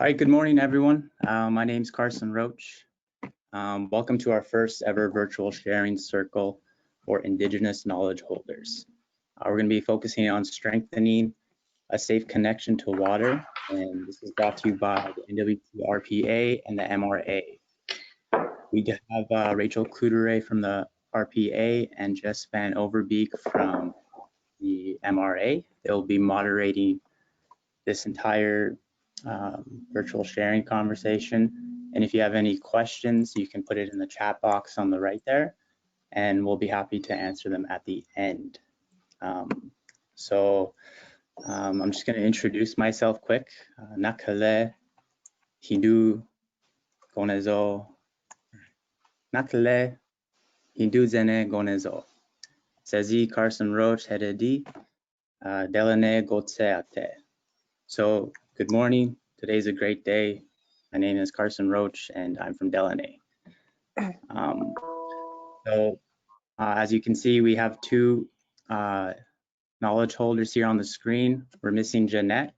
All right, good morning, everyone. My name is Carson Roche. Welcome to our first ever virtual sharing circle for Indigenous knowledge holders. We're going to be focusing on strengthening a safe connection to water, and this is brought to you by the NWTRPA and the MRA. We have Rachel Couture from the RPA and Jess Van Overbeek from the MRA. They'll be moderating this entire virtual sharing conversation. And if you have any questions, you can put it in the chat box on the right there, and we'll be happy to answer them at the end. I'm just going to introduce myself quick. Nakale Hindu Gonezo. Nakale Hindu Zene Gonezo. Sezi Carson Roche Heredi Delane Gotseate. So good morning. Today's a great day. My name is Carson Roche and I'm from Delaney. As you can see, we have two knowledge holders here on the screen. We're missing Jeanette.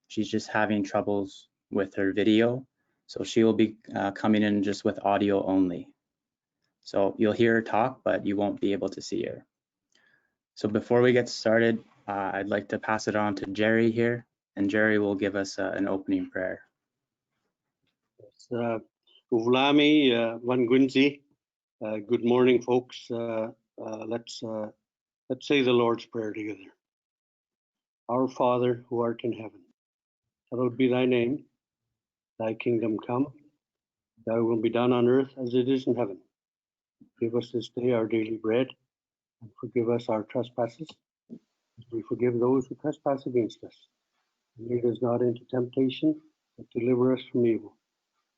She's just having troubles with her video. So she will be coming in just with audio only. So you'll hear her talk, but you won't be able to see her. So before we get started, I'd like to pass it on to Gerry here, and Gerry will give us an opening prayer. Uvlami Wangunzi. Good morning, folks. Let's say the Lord's Prayer together. Our Father, who art in heaven, hallowed be thy name. Thy kingdom come. Thy will be done on earth as it is in heaven. Give us this day our daily bread, and forgive us our trespasses, as we forgive those who trespass against us. And lead us not into temptation, but deliver us from evil.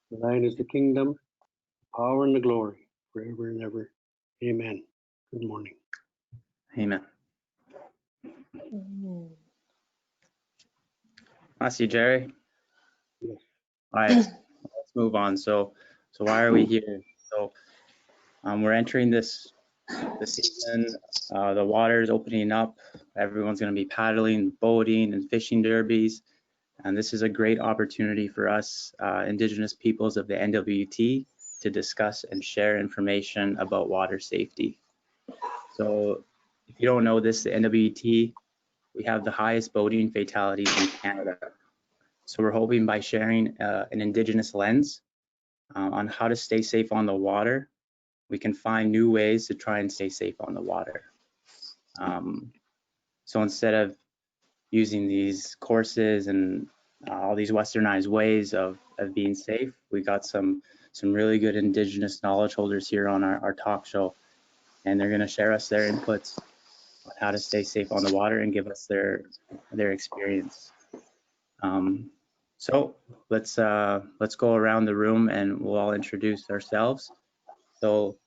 For thine is the kingdom, the power, and the glory, forever and ever. Amen. Good morning. Amen. I see, Gerry. Yes. All right, let's move on. So why are we here? So we're entering this season. The water is opening up. Everyone's going to be paddling, boating, and fishing derbies. And this is a great opportunity for us, Indigenous peoples of the NWT, to discuss and share information about water safety. So if you don't know this, the NWT, we have the highest boating fatalities in Canada. So we're hoping by sharing an Indigenous lens on how to stay safe on the water, we can find new ways to try and stay safe on the water. So instead of using these courses and all these westernized ways of being safe, we got some really good Indigenous knowledge holders here on our talk show, and they're going to share us their inputs on how to stay safe on the water and give us their experience. So let's go around the room and we'll all introduce ourselves. So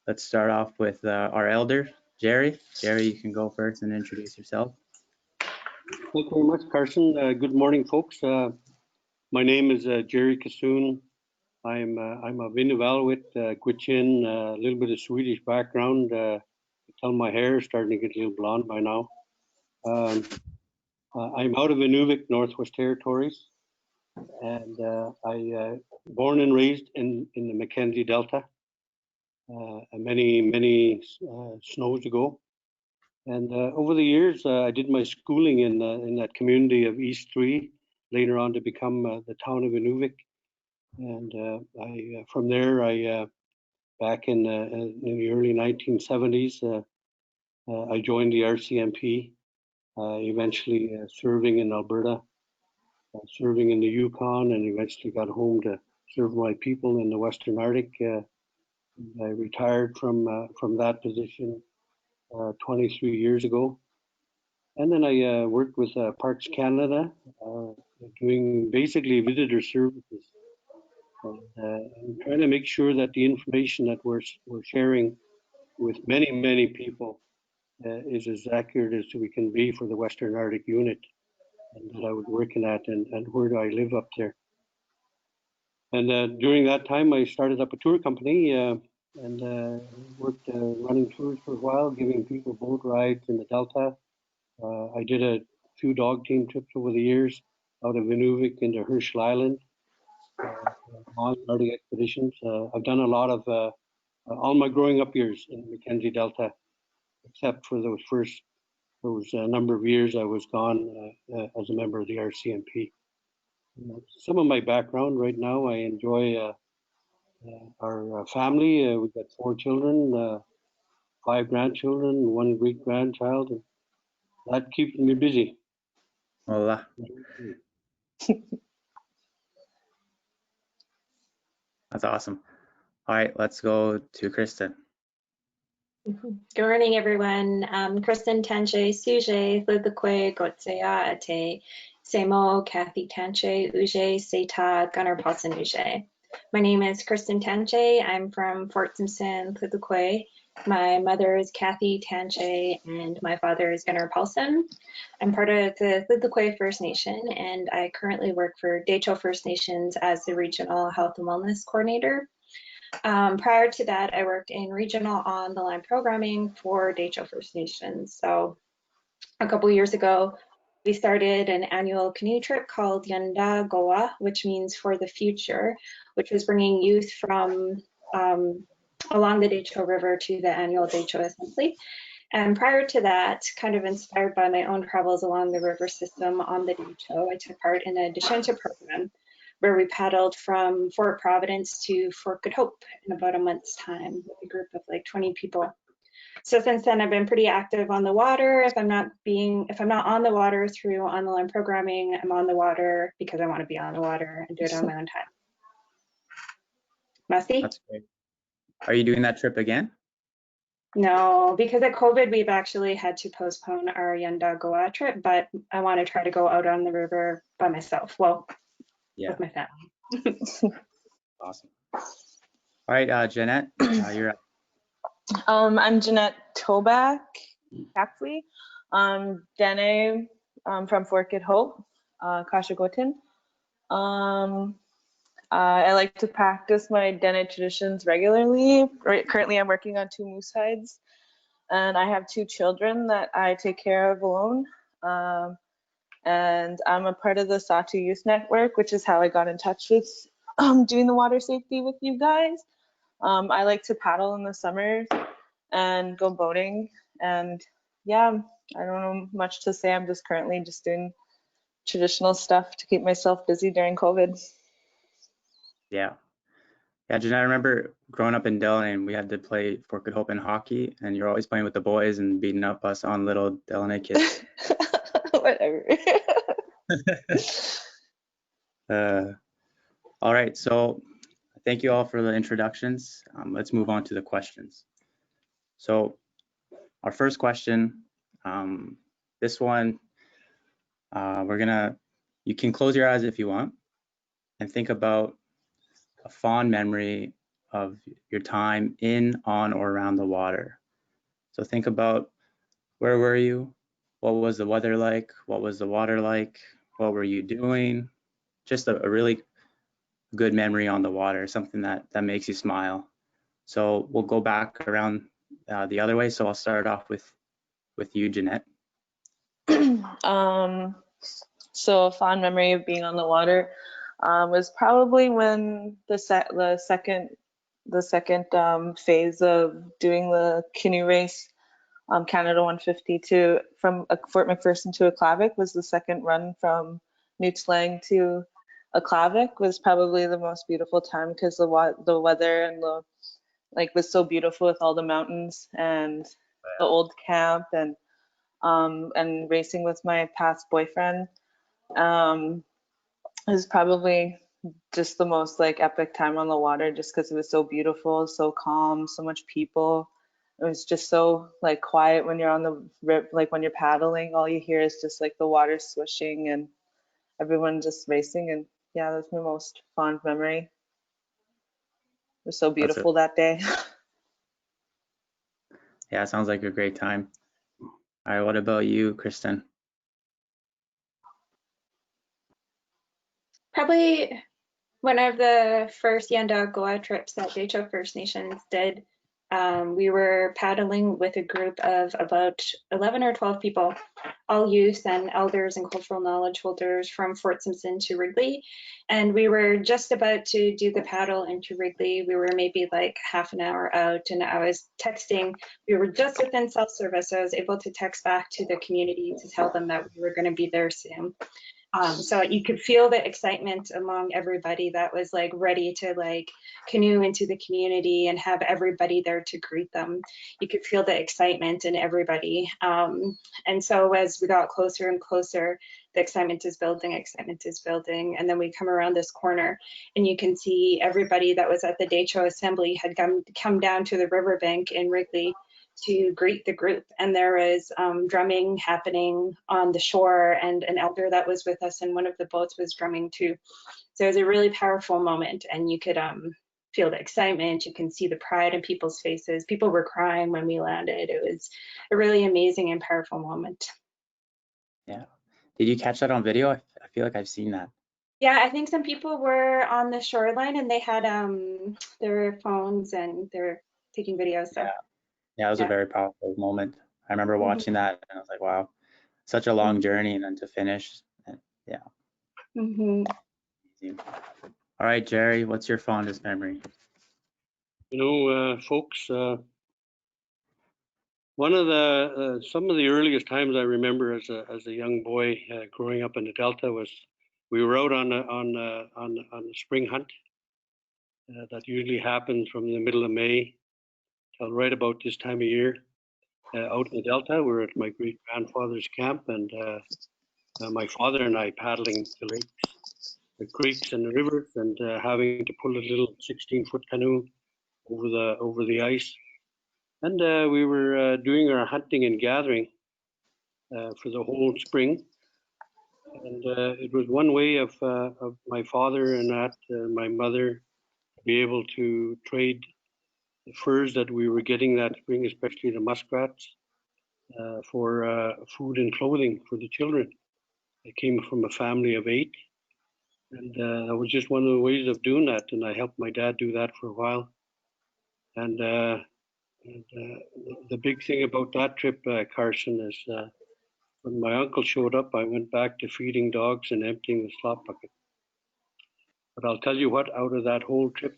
let's start off with our elder, Gerry. Gerry, you can go first and introduce yourself. Thank you very much, Carson. Good morning, folks. My name is Gerry Kisoun. I'm of Inuuvik, Gwich'in, a little bit of Swedish background. I tell my hair is starting to get a little blonde by now. I'm out of Inuuvik, Northwest Territories, and I born and raised in the Mackenzie Delta many snows ago. And over the years, I did my schooling in that community of East 3, later on to become the town of Inuuvik. And from there, back in the early 1970s, I joined the RCMP, eventually serving in Alberta, serving in the Yukon, and eventually got home to serve my people in the Western Arctic. I retired from that position 23 years ago. And then I worked with Parks Canada, doing basically visitor services, and trying to make sure that the information that we're sharing with many people is as accurate as we can be for the Western Arctic unit and that I was working at, and where do I live up there. And during that time, I started up a tour company and worked running tours for a while, giving people boat rides in the Delta. I did a few dog team trips over the years out of Inuuvik into Herschel Island, on Rádeyı expeditions. I've done a lot of all my growing up years in the Mackenzie Delta, except for those number of years I was gone as a member of the RCMP. Some of my background right now, I enjoy our family. We've got 4 children, 5 grandchildren, 1 Greek grandchild. And that keeps me busy. Hola. That's awesome. All right, let's go to Kristen. Good morning, everyone. Kristen Tanche, Suje, Lidakwe, Gotsea, Ate, Semo, Kathy Tanche, Uje, Seta, Gunnar Paulson, Uje. My name is Kristen Tanche. I'm from Fort Simpson, Lidakwe. My mother is Kathy Tanche and my father is Gunnar Paulson. I'm part of the Lidakwe First Nation and I currently work for Dehcho First Nations as the Regional Health and Wellness Coordinator. Prior to that, I worked in regional on-the-line programming for Dehcho First Nations. So a couple years ago, we started an annual canoe trip called Yanda Goa, which means for the future, which was bringing youth from along the Dehcho River to the annual Dehcho Assembly. And prior to that, kind of inspired by my own travels along the river system on the Dehcho, I took part in a Descente program where we paddled from Fort Providence to Fort Good Hope in about a month's time with a group of like 20 people. So since then, I've been pretty active on the water. If I'm not on the water through on-the-line programming, I'm on the water because I want to be on the water and do it on my own time. Musty? That's great. Are you doing that trip again? No, because of COVID, we've actually had to postpone our Yanda Goa trip, but I want to try to go out on the river by myself. Well, Yeah. with my family. Awesome. All right, Jeanette, you're up. I'm Jeanette Toback, Capsley. Dene from Fort Good Hope, Kashagotin. I like to practice my Dene traditions regularly. Currently, I'm working on 2 moose hides, and I have 2 children that I take care of alone. And I'm a part of the Satu Youth Network, which is how I got in touch with doing the water safety with you guys. I like to paddle in the summer and go boating, and yeah, I don't know much to say. I'm just currently just doing traditional stuff to keep myself busy during COVID. Yeah, Jeanette, I remember growing up in Delaney, we had to play Fort Good Hope in hockey, and you're always playing with the boys and beating up us on little Delaney kids. Whatever. All right, so thank you all for the introductions. Let's move on to the questions. So our first question, this one, you can close your eyes if you want and think about a fond memory of your time in, on, or around the water. So think about, where were you? What was the weather like? What was the water like? What were you doing? Just a really good memory on the water, something that makes you smile. So we'll go back around the other way. So I'll start off with you, Jeanette. So a fond memory of being on the water was probably when the second phase of doing the canoe race, Canada 150 from Fort McPherson to Inuuvik was the second run from Newtslang to Inuuvik. Was probably the most beautiful time because the weather and was so beautiful with all the mountains and the old camp and racing with my past boyfriend. It was probably just the most epic time on the water, just because it was so beautiful, so calm, so much people. It was just so quiet when you're on the rip, when you're paddling. All you hear is just the water swishing and everyone just racing. And yeah, that's my most fond memory. It was so beautiful that day. Yeah, it sounds like a great time. All right, what about you, Kristen? Probably one of the first Yanda Goa trips that Dehcho First Nations did We were paddling with a group of about 11 or 12 people, all youth and elders and cultural knowledge holders from Fort Simpson to Wrigley. And we were just about to do the paddle into Wrigley. We were maybe like half an hour out, and I was texting. We were just within self-service, so I was able to text back to the community to tell them that we were going to be there soon. So you could feel the excitement among everybody that was like ready to like canoe into the community and have everybody there to greet them. You could feel the excitement in everybody. And so as we got closer and closer, the excitement is building. And then we come around this corner and you can see everybody that was at the Decho Assembly had come down to the riverbank in Wrigley to greet the group, and there was drumming happening on the shore, and an elder that was with us in one of the boats was drumming too. So it was a really powerful moment, and you could feel the excitement. You can see the pride in people's faces. People were crying when we landed. It was a really amazing and powerful moment. Yeah. Did you catch that on video? I feel like I've seen that. Yeah, I think some people were on the shoreline and they had their phones and they're taking videos. So. Yeah, it was a very powerful moment. I remember watching that and I was like, wow, such a long journey, and then to finish. Yeah. All right, Gerry, what's your fondest memory? You know, folks, one of the some of the earliest times I remember as a young boy growing up in the Delta was we were out on a spring hunt that usually happens from the middle of May till right about this time of year. Out in the Delta, we were at my great grandfather's camp, and my father and I paddling the lakes, the creeks, and the rivers, and having to pull a little 16-foot canoe over the ice. And we were doing our hunting and gathering for the whole spring. And it was one way of my father and my mother be able to trade the furs that we were getting that spring, especially the muskrats, for food and clothing for the children. I came from a family of 8, and that was just one of the ways of doing that. And I helped my dad do that for a while. And the big thing about that trip, Carson, is when my uncle showed up, I went back to feeding dogs and emptying the slop bucket. But I'll tell you what, out of that whole trip,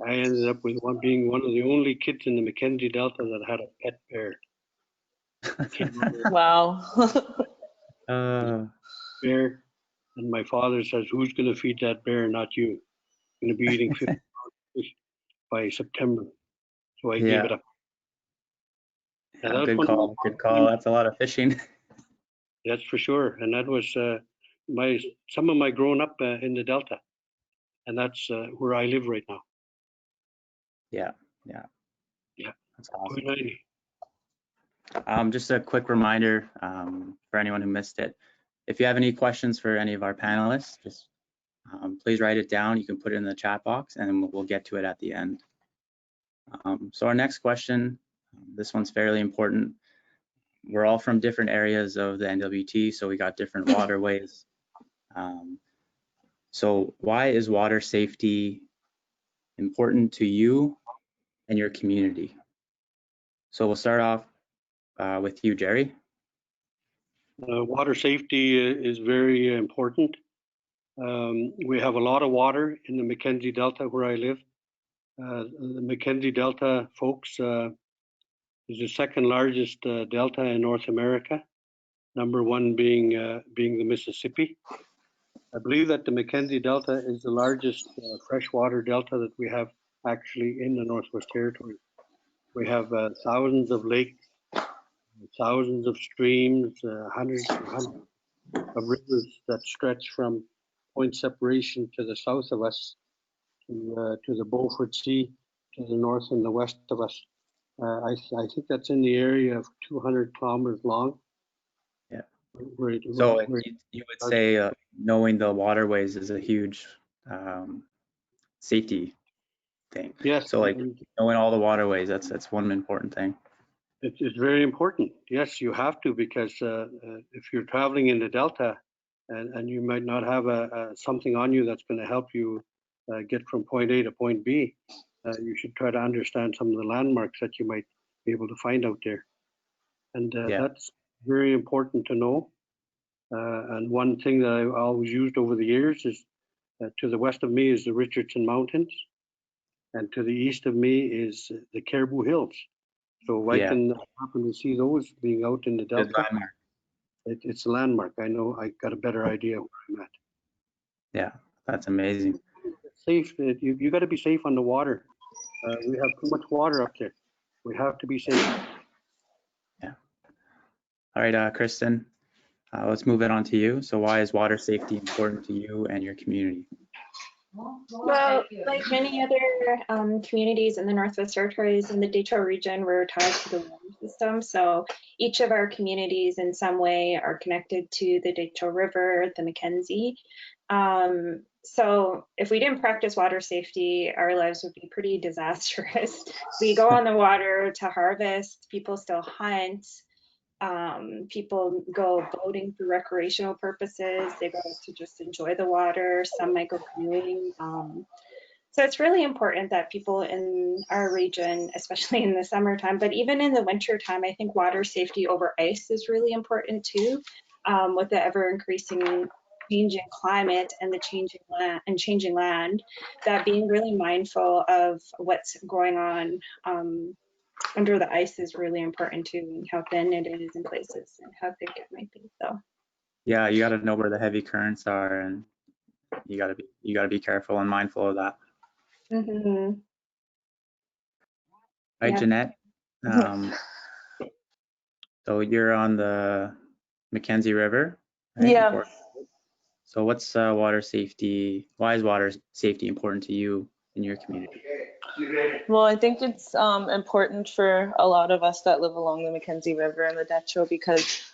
I ended up with being one of the only kids in the Mackenzie Delta that had a pet bear. Wow. Bear, and my father says, "Who's going to feed that bear? Not you. Going to be eating 50 fish by September." So I gave it up. Yeah, good call. Good call. That's a lot of fishing. That's for sure. And that was some of my growing up in the Delta, and that's where I live right now. Yeah. That's awesome. Just a quick reminder for anyone who missed it. If you have any questions for any of our panelists, just please write it down. You can put it in the chat box and we'll get to it at the end. So our next question, this one's fairly important. We're all from different areas of the NWT, so we got different waterways. So why is water safety important to you and your community? So we'll start off with you, Gerry. Water safety is very important. We have a lot of water in the Mackenzie Delta where I live. The Mackenzie Delta, folks, is the second largest delta in North America. Number 1 being the Mississippi. I believe that the Mackenzie Delta is the largest freshwater delta that we have actually in the Northwest Territories. We have thousands of lakes, thousands of streams, hundreds of rivers that stretch from Point Separation to the south of us, to the Beaufort Sea, to the north and the west of us. I think that's in the area of 200 kilometers long. Yeah. So you would say knowing the waterways is a huge safety thing. Yes. So like knowing all the waterways, that's one important thing. It's very important. Yes, you have to, because if you're traveling in the Delta and you might not have something on you that's going to help you get from point A to point B, you should try to understand some of the landmarks that you might be able to find out there. And that's very important to know. And one thing that I've always used over the years is to the west of me is the Richardson Mountains, and to the east of me is the Caribou Hills. So I can happen to see those being out in the Good Delta. landmark. It's a landmark. I know I got a better idea where I'm at. Yeah, that's amazing. Safe. You got to be safe on the water. We have too much water up there. We have to be safe. Yeah. All right, Kristen, let's move it on to you. So why is water safety important to you and your community? Well, like many other communities in the Northwest Territories and the Detroit region, we're tied to the water system. So each of our communities in some way are connected to the Detroit River, the Mackenzie. So if we didn't practice water safety, our lives would be pretty disastrous. We go on the water to harvest, people still hunt. People go boating for recreational purposes. They go to just enjoy the water. Some might go canoeing. So it's really important that people in our region, especially in the summertime, but even in the wintertime, I think water safety over ice is really important too, with the ever increasing changing climate and the changing land, that being really mindful of what's going on under the ice is really important too, and how thin it is in places and how thick it might be. So Yeah, you got to know where the heavy currents are, and you got to be careful and mindful of that. mm-hmm. Right, Yeah. Jeanette. So you're on the Mackenzie River, right? Yeah. So what's water safety? Why is water safety important to you in your community? Well, I think it's important for a lot of us that live along the Mackenzie River and the Detroit because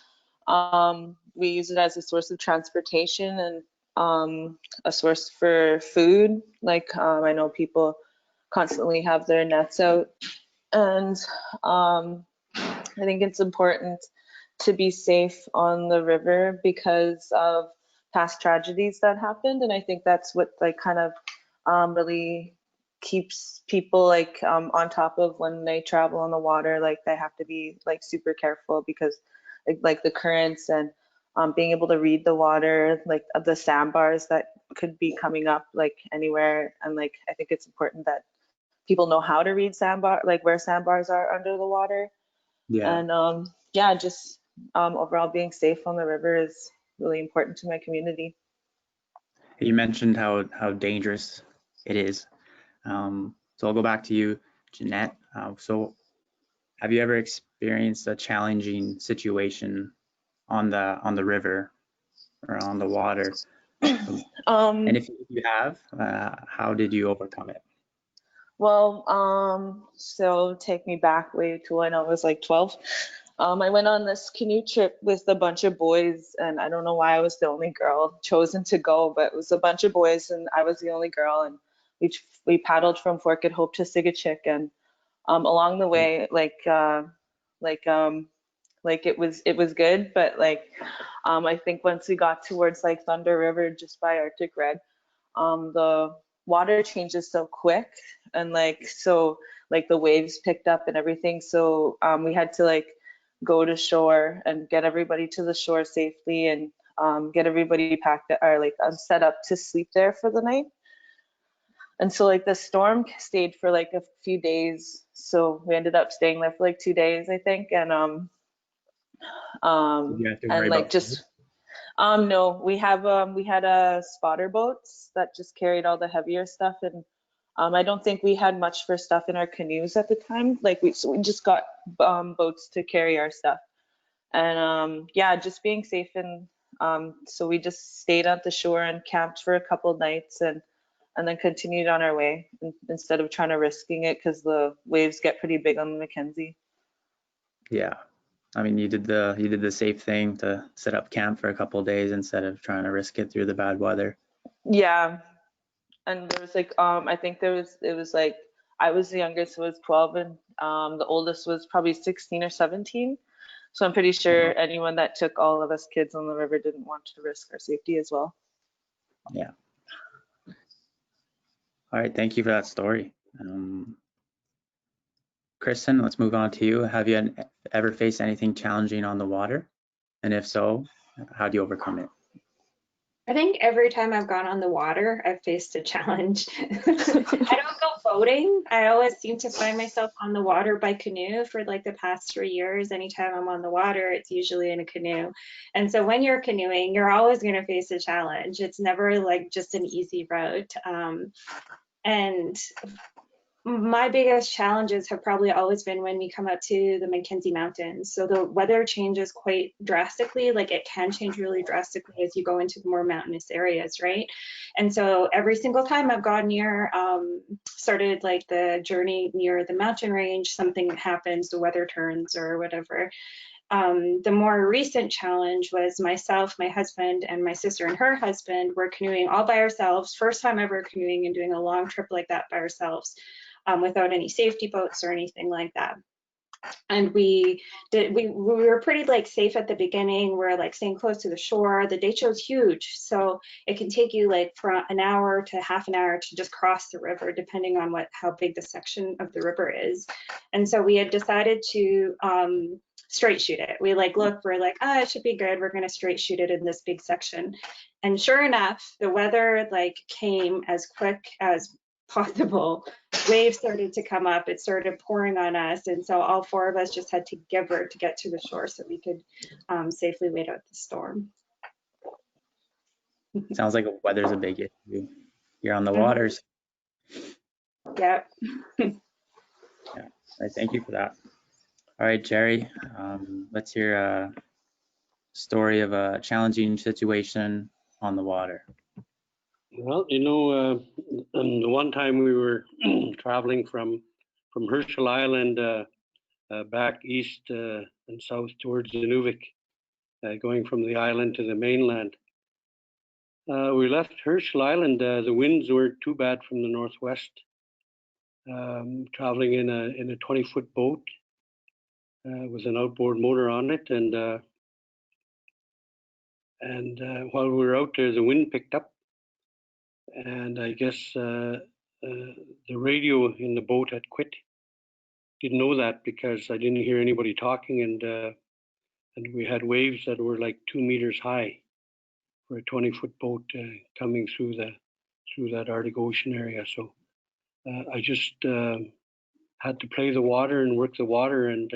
we use it as a source of transportation and a source for food. Like I know people constantly have their nets out, and I think it's important to be safe on the river because of past tragedies that happened, and I think that's what like kind of really keeps people like on top of when they travel on the water. Like they have to be like super careful because like the currents and being able to read the water, like the sandbars that could be coming up like anywhere. And like I think it's important that people know how to read sandbar, like where sandbars are under the water. Yeah. And yeah, just overall being safe on the river is really important to my community. You mentioned how dangerous it is. So I'll go back to you, Jeanette. So have you ever experienced a challenging situation on the river or on the water? And if you have, how did you overcome it? Well, so take me back way to when I was like 12. I went on this canoe trip with a bunch of boys, and I don't know why I was the only girl chosen to go, but it was a bunch of boys and I was the only girl, and we paddled from Fort Good Hope to Sigachik, and along the way, like it was good, but like I think once we got towards like Thunder River just by Arctic Red, the water changes so quick, and like so like the waves picked up and everything, so we had to like go to shore and get everybody to the shore safely, and get everybody packed or like set up to sleep there for the night. And so like the storm stayed for like a few days, so we ended up staying there for like 2 days, I think. And Did you have to and worry like about just no, we had spotter boats that just carried all the heavier stuff, and I don't think we had much for stuff in our canoes at the time. Like we just got boats to carry our stuff, and yeah, just being safe. And so we just stayed at the shore and camped for a couple nights, and then continued on our way instead of trying to risking it because the waves get pretty big on the Mackenzie. Yeah, I mean, you did the safe thing to set up camp for a couple of days instead of trying to risk it through the bad weather. Yeah, and there was like I think it was like I was the youngest, so it was 12, and the oldest was probably 16 or 17. So I'm pretty sure anyone that took all of us kids on the river didn't want to risk our safety as well. Yeah. All right, thank you for that story. Kristen, let's move on to you. Have you ever faced anything challenging on the water? And if so, how do you overcome it? I think every time I've gone on the water, I've faced a challenge. I don't go boating. I always seem to find myself on the water by canoe for like the past 3 years. Anytime I'm on the water, it's usually in a canoe. And so when you're canoeing, you're always going to face a challenge. It's never like just an easy route. And my biggest challenges have probably always been when we come up to the Mackenzie Mountains. So the weather changes quite drastically, like it can change really drastically as you go into the more mountainous areas, right? And so every single time I've gone near, started like the journey near the mountain range, something happens, the weather turns or whatever. The more recent challenge was myself, my husband, and my sister and her husband were canoeing all by ourselves. First time ever canoeing and doing a long trip like that by ourselves. Without any safety boats or anything like that. And we were pretty like safe at the beginning. We're like staying close to the shore. The Decho is huge, so it can take you like from an hour to half an hour to just cross the river, depending on how big the section of the river is. And so we had decided to straight shoot it. We're like, it should be good. We're going to straight shoot it in this big section. And sure enough, the weather like came as quick as possible. Waves started to come up. It started pouring on us, and so all four of us just had to gibber to get to the shore so we could safely wait out the storm. Sounds like weather's a big issue. You're on the waters. Yeah. Yeah. All right, thank you for that. All right, Gerry, let's hear a story of a challenging situation on the water. Well, the one time we were traveling from Herschel Island back east and south towards Inuuvik, going from the island to the mainland. We left Herschel Island. The winds weren't too bad from the northwest. Traveling in a 20-foot boat with an outboard motor on it, and while we were out there, the wind picked up. And I guess the radio in the boat had quit. Didn't know that because I didn't hear anybody talking, and we had waves that were like 2 meters high for a 20-foot boat coming through that Arctic Ocean area. So I just had to play the water and work the water and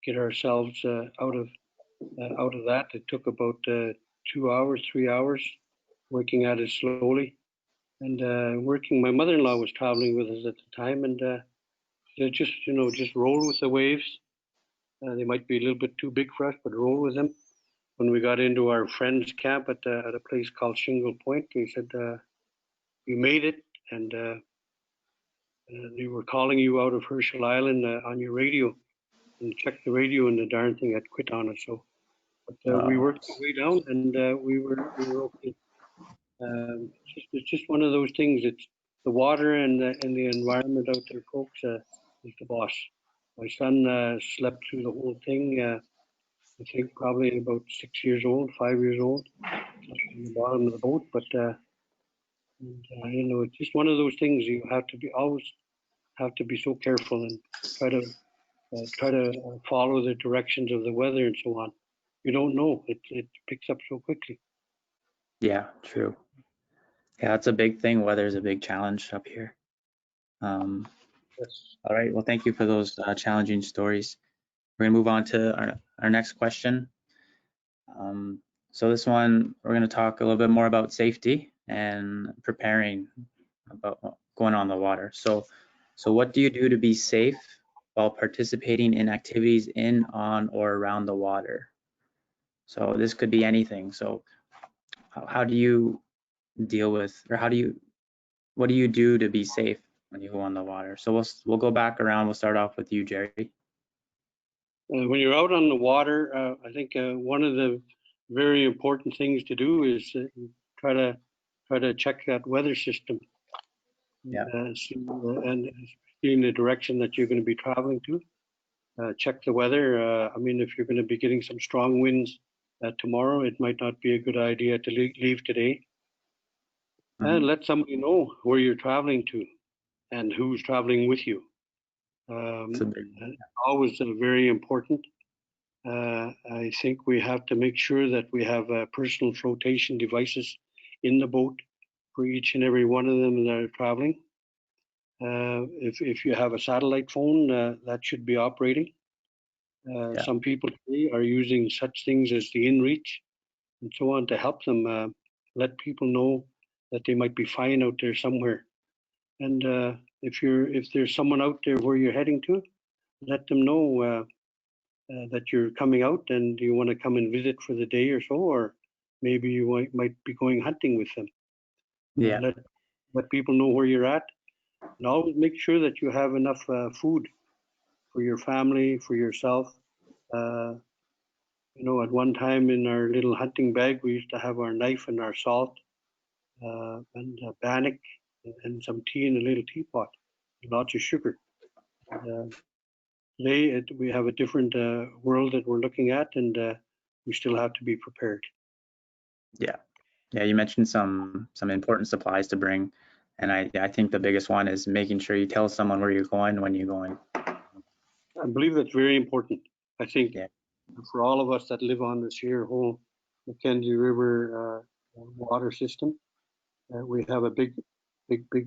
get ourselves out of that. It took about 2 hours, 3 hours, working at it slowly. And working, my mother-in-law was traveling with us at the time, and just roll with the waves. They might be a little bit too big for us, but roll with them. When we got into our friend's camp at a place called Shingle Point, they said, "You made it," and they were calling you out of Herschel Island on your radio. And checked the radio, and the darn thing had quit on us. So, but we worked our way down, and we were okay. It's just one of those things. It's the water and the environment out there, folks, is the boss. My son slept through the whole thing. I think probably about 6 years old, 5 years old, on the bottom of the boat. But it's just one of those things. You always have to be so careful and try to follow the directions of the weather and so on. You don't know. It picks up so quickly. Yeah, true. Yeah, that's a big thing. Weather is a big challenge up here. Yes. All right, well, thank you for those challenging stories. We're gonna move on to our next question. So this one, we're gonna talk a little bit more about safety and preparing about going on the water. So what do you do to be safe while participating in activities in, on, or around the water? So this could be anything. So how do you deal with, or what do you do to be safe when you go on the water? So we'll go back around. We'll start off with you, Gerry. When you're out on the water, I think one of the very important things to do is try to check that weather system. Yeah. And see in the direction that you're going to be traveling to. Check the weather. I mean, if you're going to be getting some strong winds tomorrow, it might not be a good idea to leave today. And let somebody know where you're traveling to. and who's traveling with you. Always very important. I think we have to make sure that we have personal flotation devices in the boat for each and every one of them that are traveling. If you have a satellite phone, that should be operating. Some people today are using such things as the InReach and so on to help them let people know that they might be fine out there somewhere. And if there's someone out there where you're heading to, let them know that you're coming out and you want to come and visit for the day or so, or maybe you might be going hunting with them. Yeah. Let people know where you're at, and always make sure that you have enough food for your family, for yourself. You know, at one time in our little hunting bag, we used to have our knife and our salt and a bannock and some tea in a little teapot, lots of sugar. Today, we have a different world that we're looking at, and we still have to be prepared. Yeah, you mentioned some important supplies to bring, and I think the biggest one is making sure you tell someone where you're going when you're going. I believe that's very important. I think for all of us that live on this here whole Mackenzie River water system, we have a big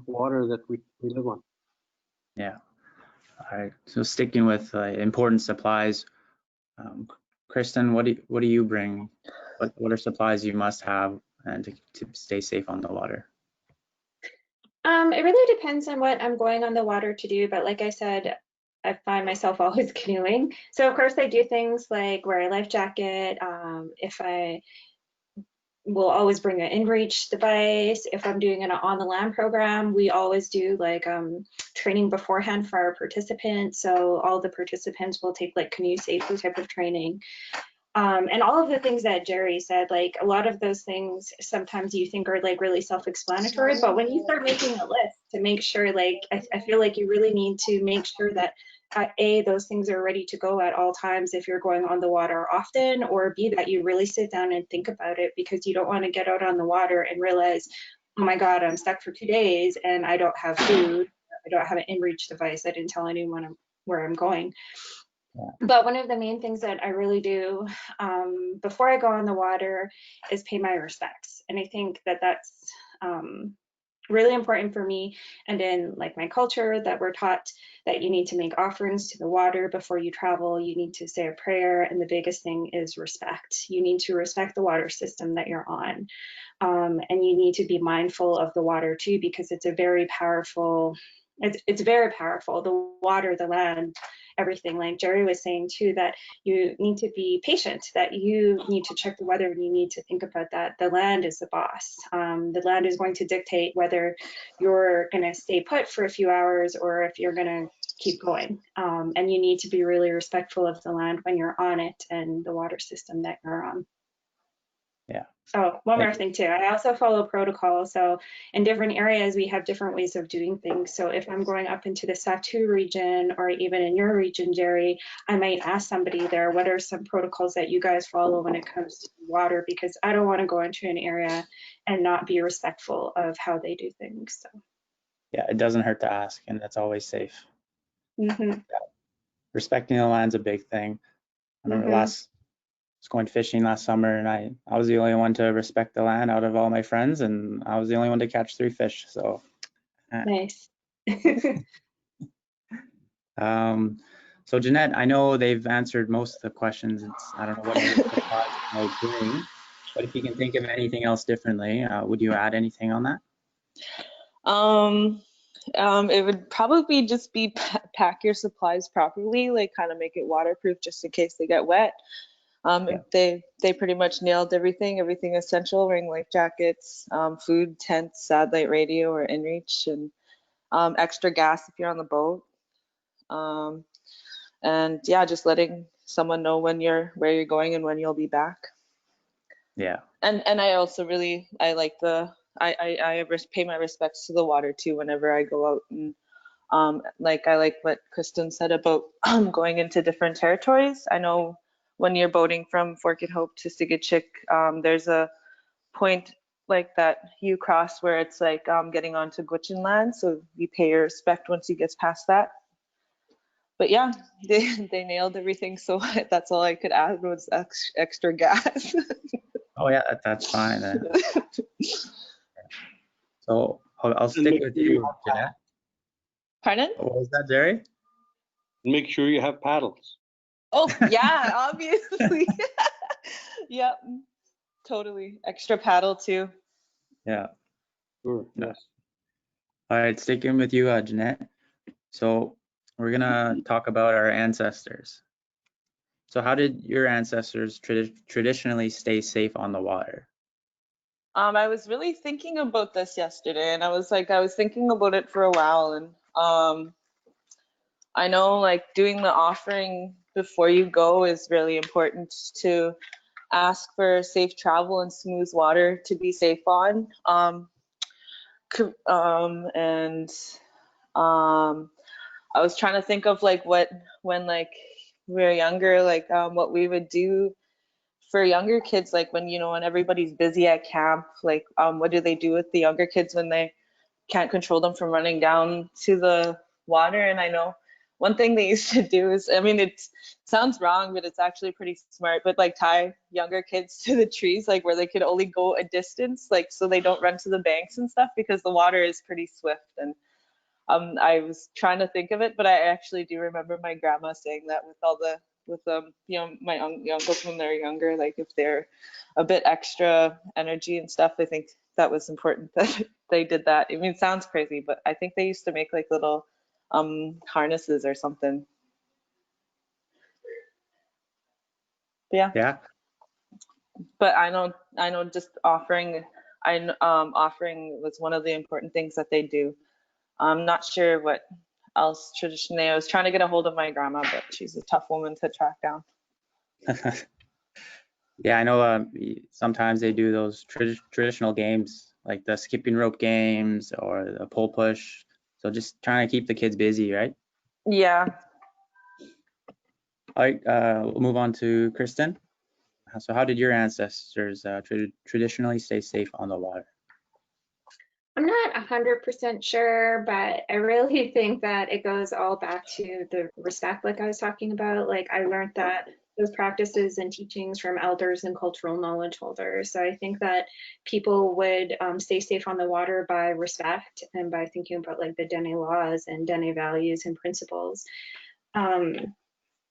water that we live on. Yeah. All right. So sticking with important supplies, Kristen, what do you bring? What are supplies you must have and to stay safe on the water? It really depends on what I'm going on the water to do, but like I said, I find myself always canoeing. So of course I do things like wear a life jacket. If I will always bring an InReach device. If I'm doing an on the land program, we always do like training beforehand for our participants. So all the participants will take like canoe safety type of training. And all of the things that Gerry said, like a lot of those things sometimes you think are like really self-explanatory, but when you start making a list to make sure, like I feel like you really need to make sure that A, those things are ready to go at all times if you're going on the water often, or B, that you really sit down and think about it, because you don't want to get out on the water and realize, oh my God, I'm stuck for 2 days and I don't have food, I don't have an InReach device, I didn't tell anyone where I'm going. But one of the main things that I really do before I go on the water is pay my respects. And I think that that's really important for me. And in like my culture, that we're taught that you need to make offerings to the water before you travel. You need to say a prayer. And the biggest thing is respect. You need to respect the water system that you're on. And you need to be mindful of the water too, because it's a very powerful, it's very powerful. The water, the land, everything, like Gerry was saying too, that you need to be patient, that you need to check the weather, and you need to think about that. The land is the boss. The land is going to dictate whether you're going to stay put for a few hours or if you're going to keep going. And you need to be really respectful of the land when you're on it and the water system that you're on. Yeah. Oh, one more thing too. I also follow protocol. So in different areas, we have different ways of doing things. So if I'm going up into the Satu region, or even in your region, Gerry, I might ask somebody there, what are some protocols that you guys follow when it comes to water? Because I don't want to go into an area and not be respectful of how they do things. So. Yeah, it doesn't hurt to ask, and that's always safe. Mm-hmm. Yeah. Respecting the land's a big thing. I remember I was going fishing last summer, and I was the only one to respect the land out of all my friends, and I was the only one to catch 3 fish. So nice. So Jeanette, I know they've answered most of the questions. I don't know what supplies I bring, but if you can think of anything else differently, would you add anything on that? It would probably just be pack your supplies properly, like kind of make it waterproof just in case they get wet. They pretty much nailed everything essential, wearing life jackets, food, tents, satellite radio or InReach, and extra gas if you're on the boat. And yeah, just letting someone know where you're going and when you'll be back. Yeah. And I also really, I pay my respects to the water too whenever I go out. And I like what Kristen said about going into different territories. I know when you're boating from Fork and Hope to Sigachik, there's a point like that you cross where it's like getting onto Gwich'in land, so you pay your respect once you get past that. But yeah, they nailed everything, so that's all I could add was extra gas. Oh yeah, that's fine. So I'll stick with you, Jeanette. Pardon? What was that, Gerry? Make sure you have paddles. Oh yeah, obviously. Yep, totally. Extra paddle too. Yeah. Sure, No. yes. All right, sticking with you, Jeanette. So we're gonna talk about our ancestors. So how did your ancestors traditionally stay safe on the water? I was really thinking about this yesterday, and I was thinking about it for a while, and I know like doing the offering before you go is really important to ask for safe travel and smooth water to be safe on. And I was trying to think of like when like we were younger, like what we would do for younger kids, like when when everybody's busy at camp, like what do they do with the younger kids when they can't control them from running down to the water? And I know one thing they used to do is, I mean, it sounds wrong, but it's actually pretty smart, but like tie younger kids to the trees, like where they could only go a distance, like so they don't run to the banks and stuff, because the water is pretty swift. And I was trying to think of it, but I actually do remember my grandma saying that with my uncles when they're younger, like if they're a bit extra energy and stuff, I think that was important that they did that. I mean, it sounds crazy, but I think they used to make like little harnesses or something. But yeah. Yeah. But I know just offering was one of the important things that they do. I'm not sure what else traditionally. I was trying to get a hold of my grandma, but she's a tough woman to track down. Yeah, I know sometimes they do those traditional games like the skipping rope games or the pole push. So just trying to keep the kids busy, right? Yeah. All right, we'll move on to Kristen. So how did your ancestors traditionally stay safe on the water? I'm not 100% sure, but I really think that it goes all back to the respect, like I was talking about. Like I learned that those practices and teachings from elders and cultural knowledge holders. So I think that people would stay safe on the water by respect and by thinking about like the Dene laws and Dene values and principles.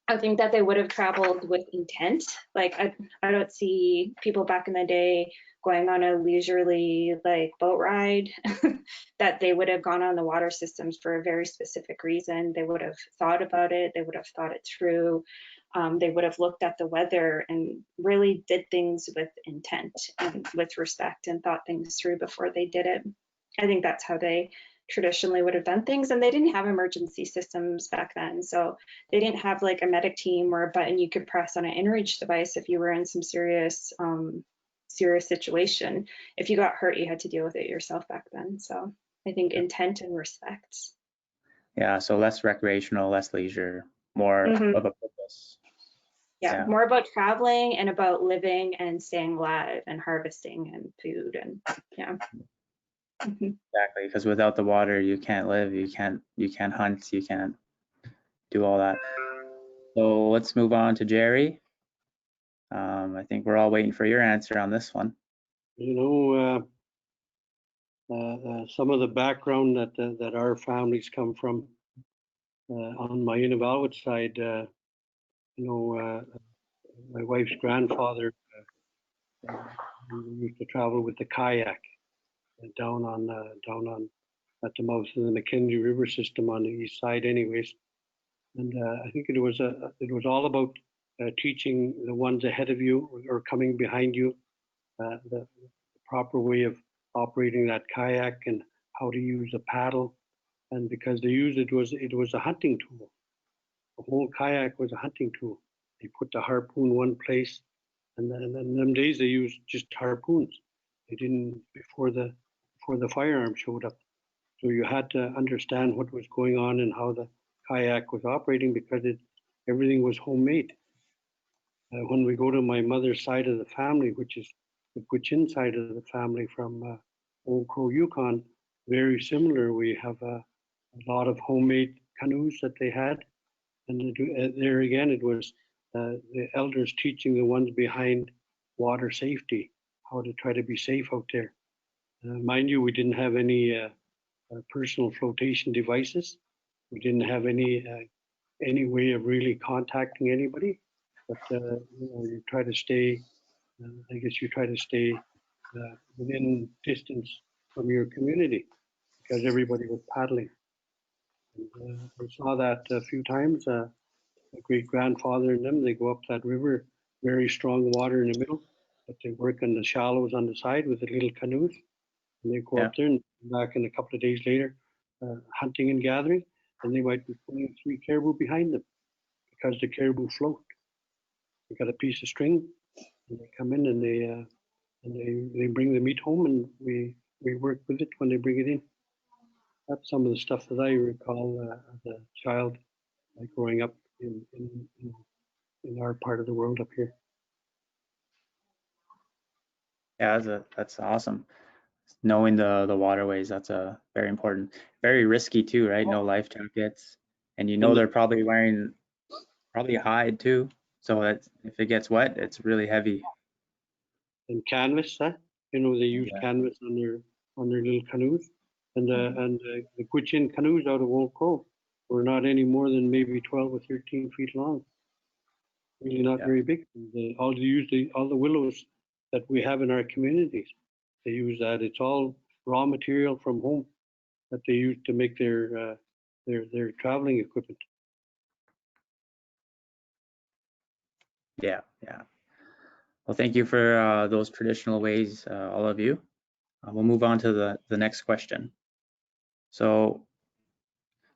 I think that they would have traveled with intent. Like I don't see people back in the day going on a leisurely like boat ride that they would have gone on the water systems for a very specific reason. They would have thought about it. They would have thought it through. They would have looked at the weather and really did things with intent and with respect and thought things through before they did it. I think that's how they traditionally would have done things, and they didn't have emergency systems back then, so they didn't have like a medic team or a button you could press on an inReach device if you were in some serious situation. If you got hurt, you had to deal with it yourself back then. So I think intent and respect. Yeah, so less recreational, less leisure, more of a purpose. Yeah, more about traveling and about living and staying alive and harvesting and food and yeah. Exactly, because without the water, you can't live, you can't hunt, you can't do all that. So let's move on to Gerry. I think we're all waiting for your answer on this one. You know, some of the background that our families come from, on my Inuuvik side, you know, my wife's grandfather used to travel with the kayak down on at the mouth of the Mackenzie River system on the east side, anyways. And I think it was all about teaching the ones ahead of you or coming behind you the proper way of operating that kayak and how to use a paddle. And because they used it was a hunting tool. The whole kayak was a hunting tool. They put the harpoon one place, and then in them days they used just harpoons. They didn't before the firearm showed up. So you had to understand what was going on and how the kayak was operating, because everything was homemade. When we go to my mother's side of the family, which is Gwich'in side of the family from Old Crow, Yukon, very similar. We have a lot of homemade canoes that they had. And there again, it was the elders teaching the ones behind water safety, how to try to be safe out there. Mind you, we didn't have any personal flotation devices. We didn't have any way of really contacting anybody. But you try to stay. I guess you try to stay within distance from your community because everybody was paddling. And, I saw that a few times. My great grandfather and them, they go up that river, very strong water in the middle, but they work on the shallows on the side with the little canoes. And they go up there and back in a couple of days later, hunting and gathering, and they might be putting 3 caribou behind them because the caribou float. They got a piece of string, and they come in and they bring the meat home, and we work with it when they bring it in. That's some of the stuff that I recall as a child, like growing up in our part of the world up here. Yeah, that's awesome. Knowing the waterways, that's very important. Very risky too, right? No life jackets, and they're probably wearing hide too, so that if it gets wet, it's really heavy. And canvas, they use canvas on their little canoes, and the Gwich'in canoes out of Old Crow were not any more than maybe 12 or 13 feet long. Really not very big. All the willows that we have in our communities, they use that. It's all raw material from home that they use to make their traveling equipment. Yeah. Well, thank you for those traditional ways, all of you. We'll move on to the next question. So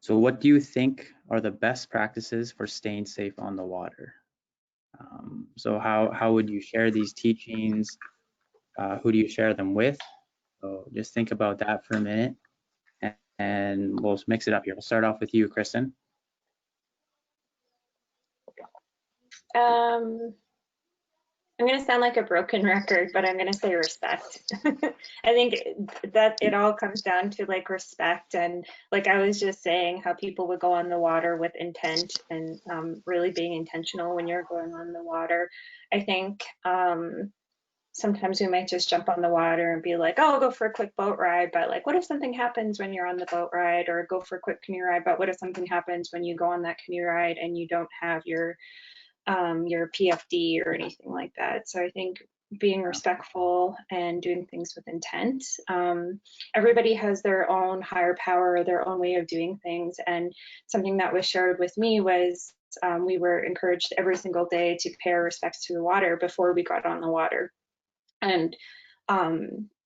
what do you think are the best practices for staying safe on the water? So how would you share these teachings? Who do you share them with? So just think about that for a minute, and we'll mix it up here. We'll start off with you, Kristen. I'm going to sound like a broken record, but I'm going to say respect. I think that it all comes down to like respect, and like I was just saying, how people would go on the water with intent and really being intentional when you're going on the water. I think sometimes we might just jump on the water and be like, oh, I'll go for a quick boat ride, but like, what if something happens when you're on the boat ride? Or go for a quick canoe ride, but what if something happens when you go on that canoe ride and you don't have your PFD or anything like that? So I think being respectful and doing things with intent. Everybody has their own higher power, their own way of doing things. And something that was shared with me was we were encouraged every single day to pay our respects to the water before we got on the water. And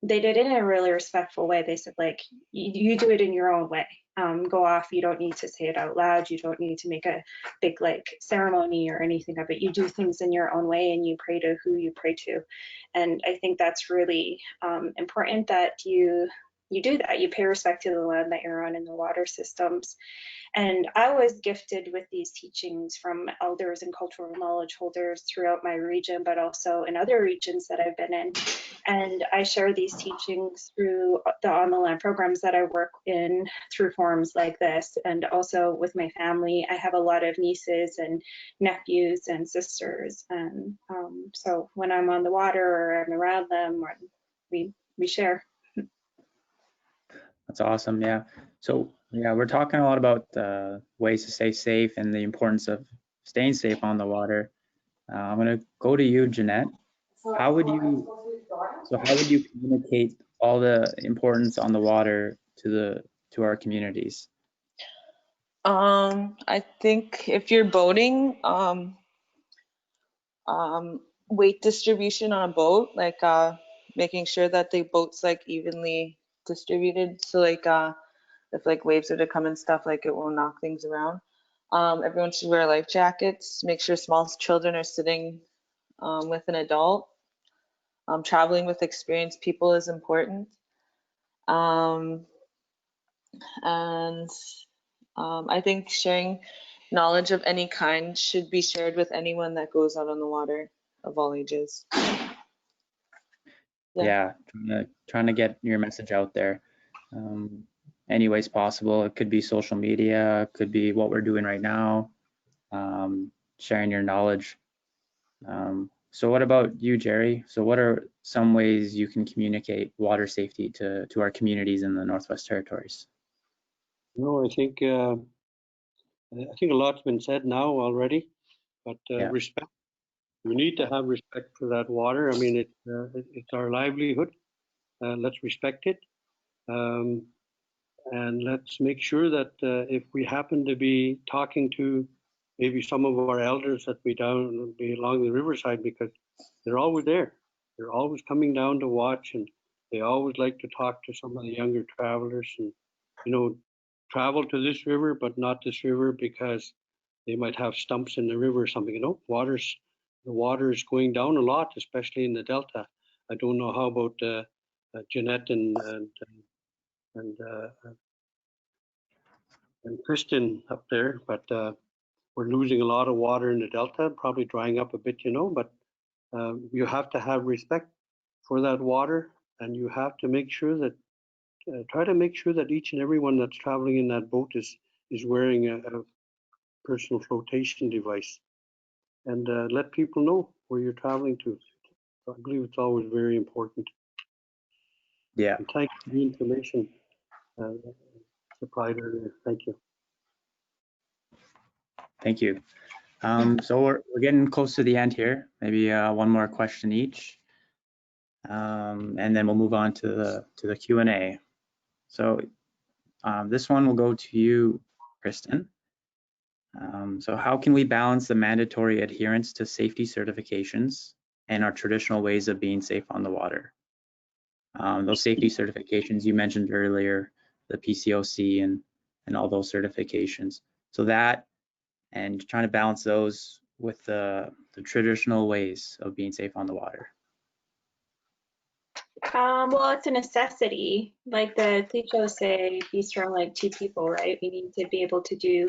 they did it in a really respectful way. They said, like, you do it in your own way. Go off. You don't need to say it out loud. You don't need to make a big like ceremony or anything of it. You do things in your own way, and you pray to who you pray to. And I think that's really important that you do that. You pay respect to the land that you're on in the water systems. And I was gifted with these teachings from elders and cultural knowledge holders throughout my region, but also in other regions that I've been in. And I share these teachings through the on the land programs that I work in, through forums like this, and also with my family. I have a lot of nieces and nephews and sisters. And so when I'm on the water or I'm around them, we share. That's awesome. Yeah. So yeah, we're talking a lot about ways to stay safe and the importance of staying safe on the water. I'm going to go to you, Jeanette. How would you communicate all the importance on the water to our communities? I think if you're boating, weight distribution on a boat, like making sure that the boat's like evenly distributed. So like if like waves are to come and stuff, like it won't knock things around. Everyone should wear life jackets. Make sure small children are sitting with an adult. Traveling with experienced people is important. And I think sharing knowledge of any kind should be shared with anyone that goes out on the water of all ages. Yeah, trying to get your message out there any ways possible. It could be social media, it could be what we're doing right now, sharing your knowledge. So what about you, Gerry? So what are some ways you can communicate water safety to our communities in the Northwest Territories? No, I think a lot's been said now already, but Yeah. respect. We need to have respect for that water. I mean, it's our livelihood. Let's respect it. And let's make sure that if we happen to be talking to maybe some of our elders that be along the riverside, because they're always there. They're always coming down to watch, and they always like to talk to some of the younger travelers and, travel to this river, but not this river because they might have stumps in the river or something. The water is going down a lot, especially in the Delta. I don't know how about Jeanette and Kristin up there, but we're losing a lot of water in the Delta, probably drying up a bit, but you have to have respect for that water, and you have to make sure that, try to make sure that each and everyone that's traveling in that boat is wearing a personal flotation device, and let people know where you're traveling to. I believe it's always very important. Yeah. And thank you for the information supplied earlier. Thank you. Thank you. So we're getting close to the end here. Maybe one more question each, and then we'll move on to the Q&A. So this one will go to you, Kristen. So how can we balance the mandatory adherence to safety certifications and our traditional ways of being safe on the water? Those safety certifications you mentioned earlier, the PCOC and all those certifications. So that, and trying to balance those with the traditional ways of being safe on the water. Well, it's a necessity. Like the clichés say, be strong like two people, right? We need to be able to do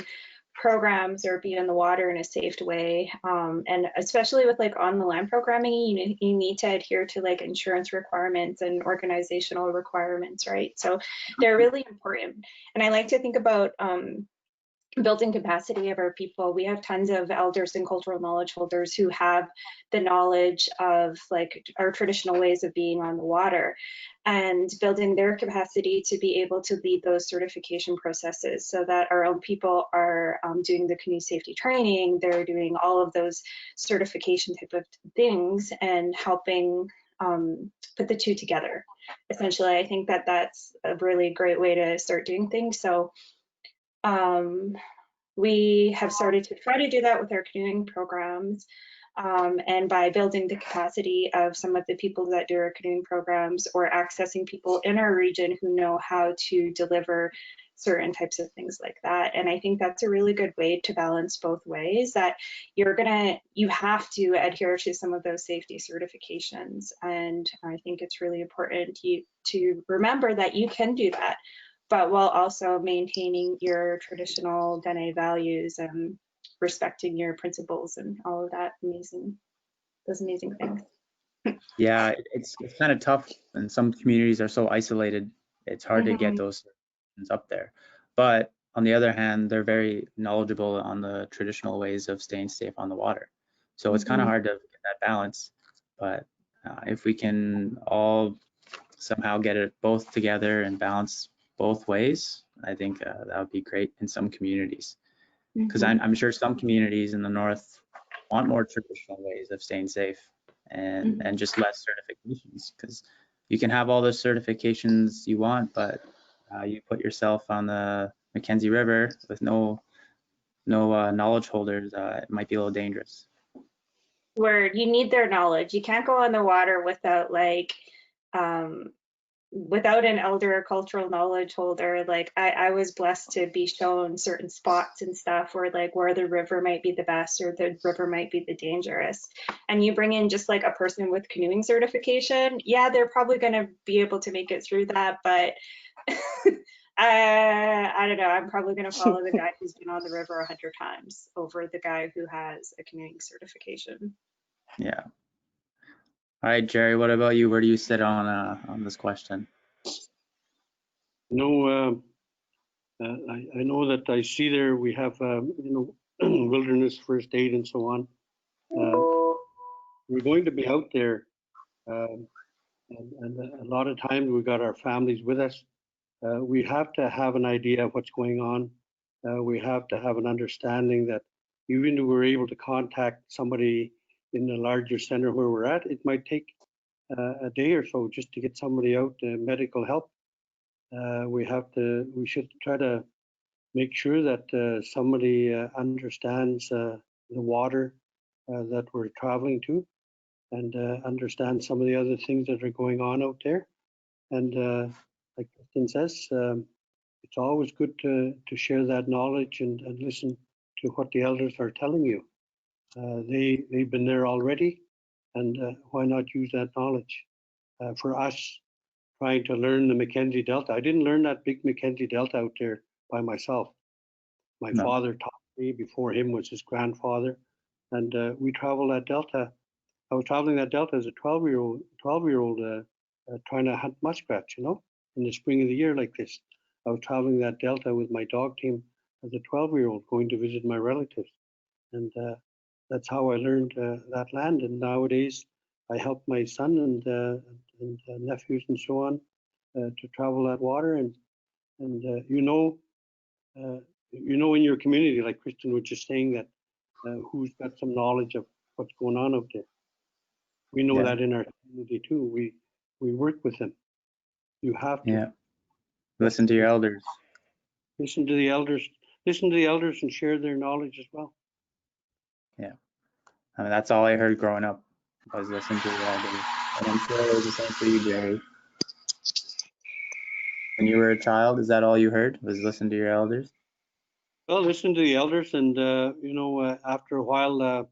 programs or be in the water in a safe way. And especially with like on the land programming, you need to adhere to like insurance requirements and organizational requirements, right? So they're really important. And I like to think about building capacity of our people. We have tons of elders and cultural knowledge holders who have the knowledge of like our traditional ways of being on the water, and building their capacity to be able to lead those certification processes so that our own people are doing the canoe safety training, they're doing all of those certification type of things and helping put the two together. Essentially, I think that that's a really great way to start doing things. So we have started to try to do that with our canoeing programs, and by building the capacity of some of the people that do our canoeing programs, or accessing people in our region who know how to deliver certain types of things like that. And I think that's a really good way to balance both ways, that you have to adhere to some of those safety certifications. And I think it's really important to remember that you can do that, but while also maintaining your traditional Dene values and respecting your principles and all of those amazing things. Yeah, it's kind of tough, and some communities are so isolated, it's hard to get those certifications up there. But on the other hand, they're very knowledgeable on the traditional ways of staying safe on the water. So it's kind of hard to get that balance. But if we can all somehow get it both together and balance both ways, I think that would be great in some communities. Because I'm sure some communities in the north want more traditional ways of staying safe and just less certifications, because you can have all the certifications you want, but you put yourself on the Mackenzie River with no knowledge holders, it might be a little dangerous. Where you need their knowledge. You can't go on the water without without an elder or cultural knowledge holder. Like I was blessed to be shown certain spots and stuff where the river might be the best or the river might be the dangerous. And you bring in just like a person with canoeing certification, yeah, they're probably going to be able to make it through that, but I don't know, I'm probably going to follow the guy who's been on the river 100 times over the guy who has a canoeing certification. Yeah. All right, Gerry, what about you? Where do you sit on this question? No, I know that I see there we have, wilderness first aid and so on. We're going to be out there, and a lot of times we've got our families with us. We have to have an idea of what's going on. We have to have an understanding that even if we're able to contact somebody in the larger center where we're at, it might take a day or so just to get somebody out, medical help. We should try to make sure that somebody understands the water that we're traveling to, and understand some of the other things that are going on out there. And like Kristin says, it's always good to share that knowledge and listen to what the elders are telling you. They've been there already, and why not use that knowledge? For us, trying to learn the Mackenzie Delta, I didn't learn that big Mackenzie Delta out there by myself. My father taught me. Before him was his grandfather, and we traveled that Delta. I was traveling that Delta as a 12-year-old trying to hunt muskrats, in the spring of the year like this. I was traveling that Delta with my dog team as a 12-year-old going to visit my relatives. And that's how I learned that land. And nowadays I help my son and nephews and so on to travel that water. And in your community, like Kristin was just saying, that who's got some knowledge of what's going on out there. We know that in our community too. We work with them. You have to. Yeah. Listen to your elders. Listen to the elders. Listen to the elders and share their knowledge as well. Yeah. I mean, that's all I heard growing up, was listen to the elders. And I'm sure it was the same for you, Gerry. When you were a child, is that all you heard, was listen to your elders? Well, listen to the elders, and after a while, a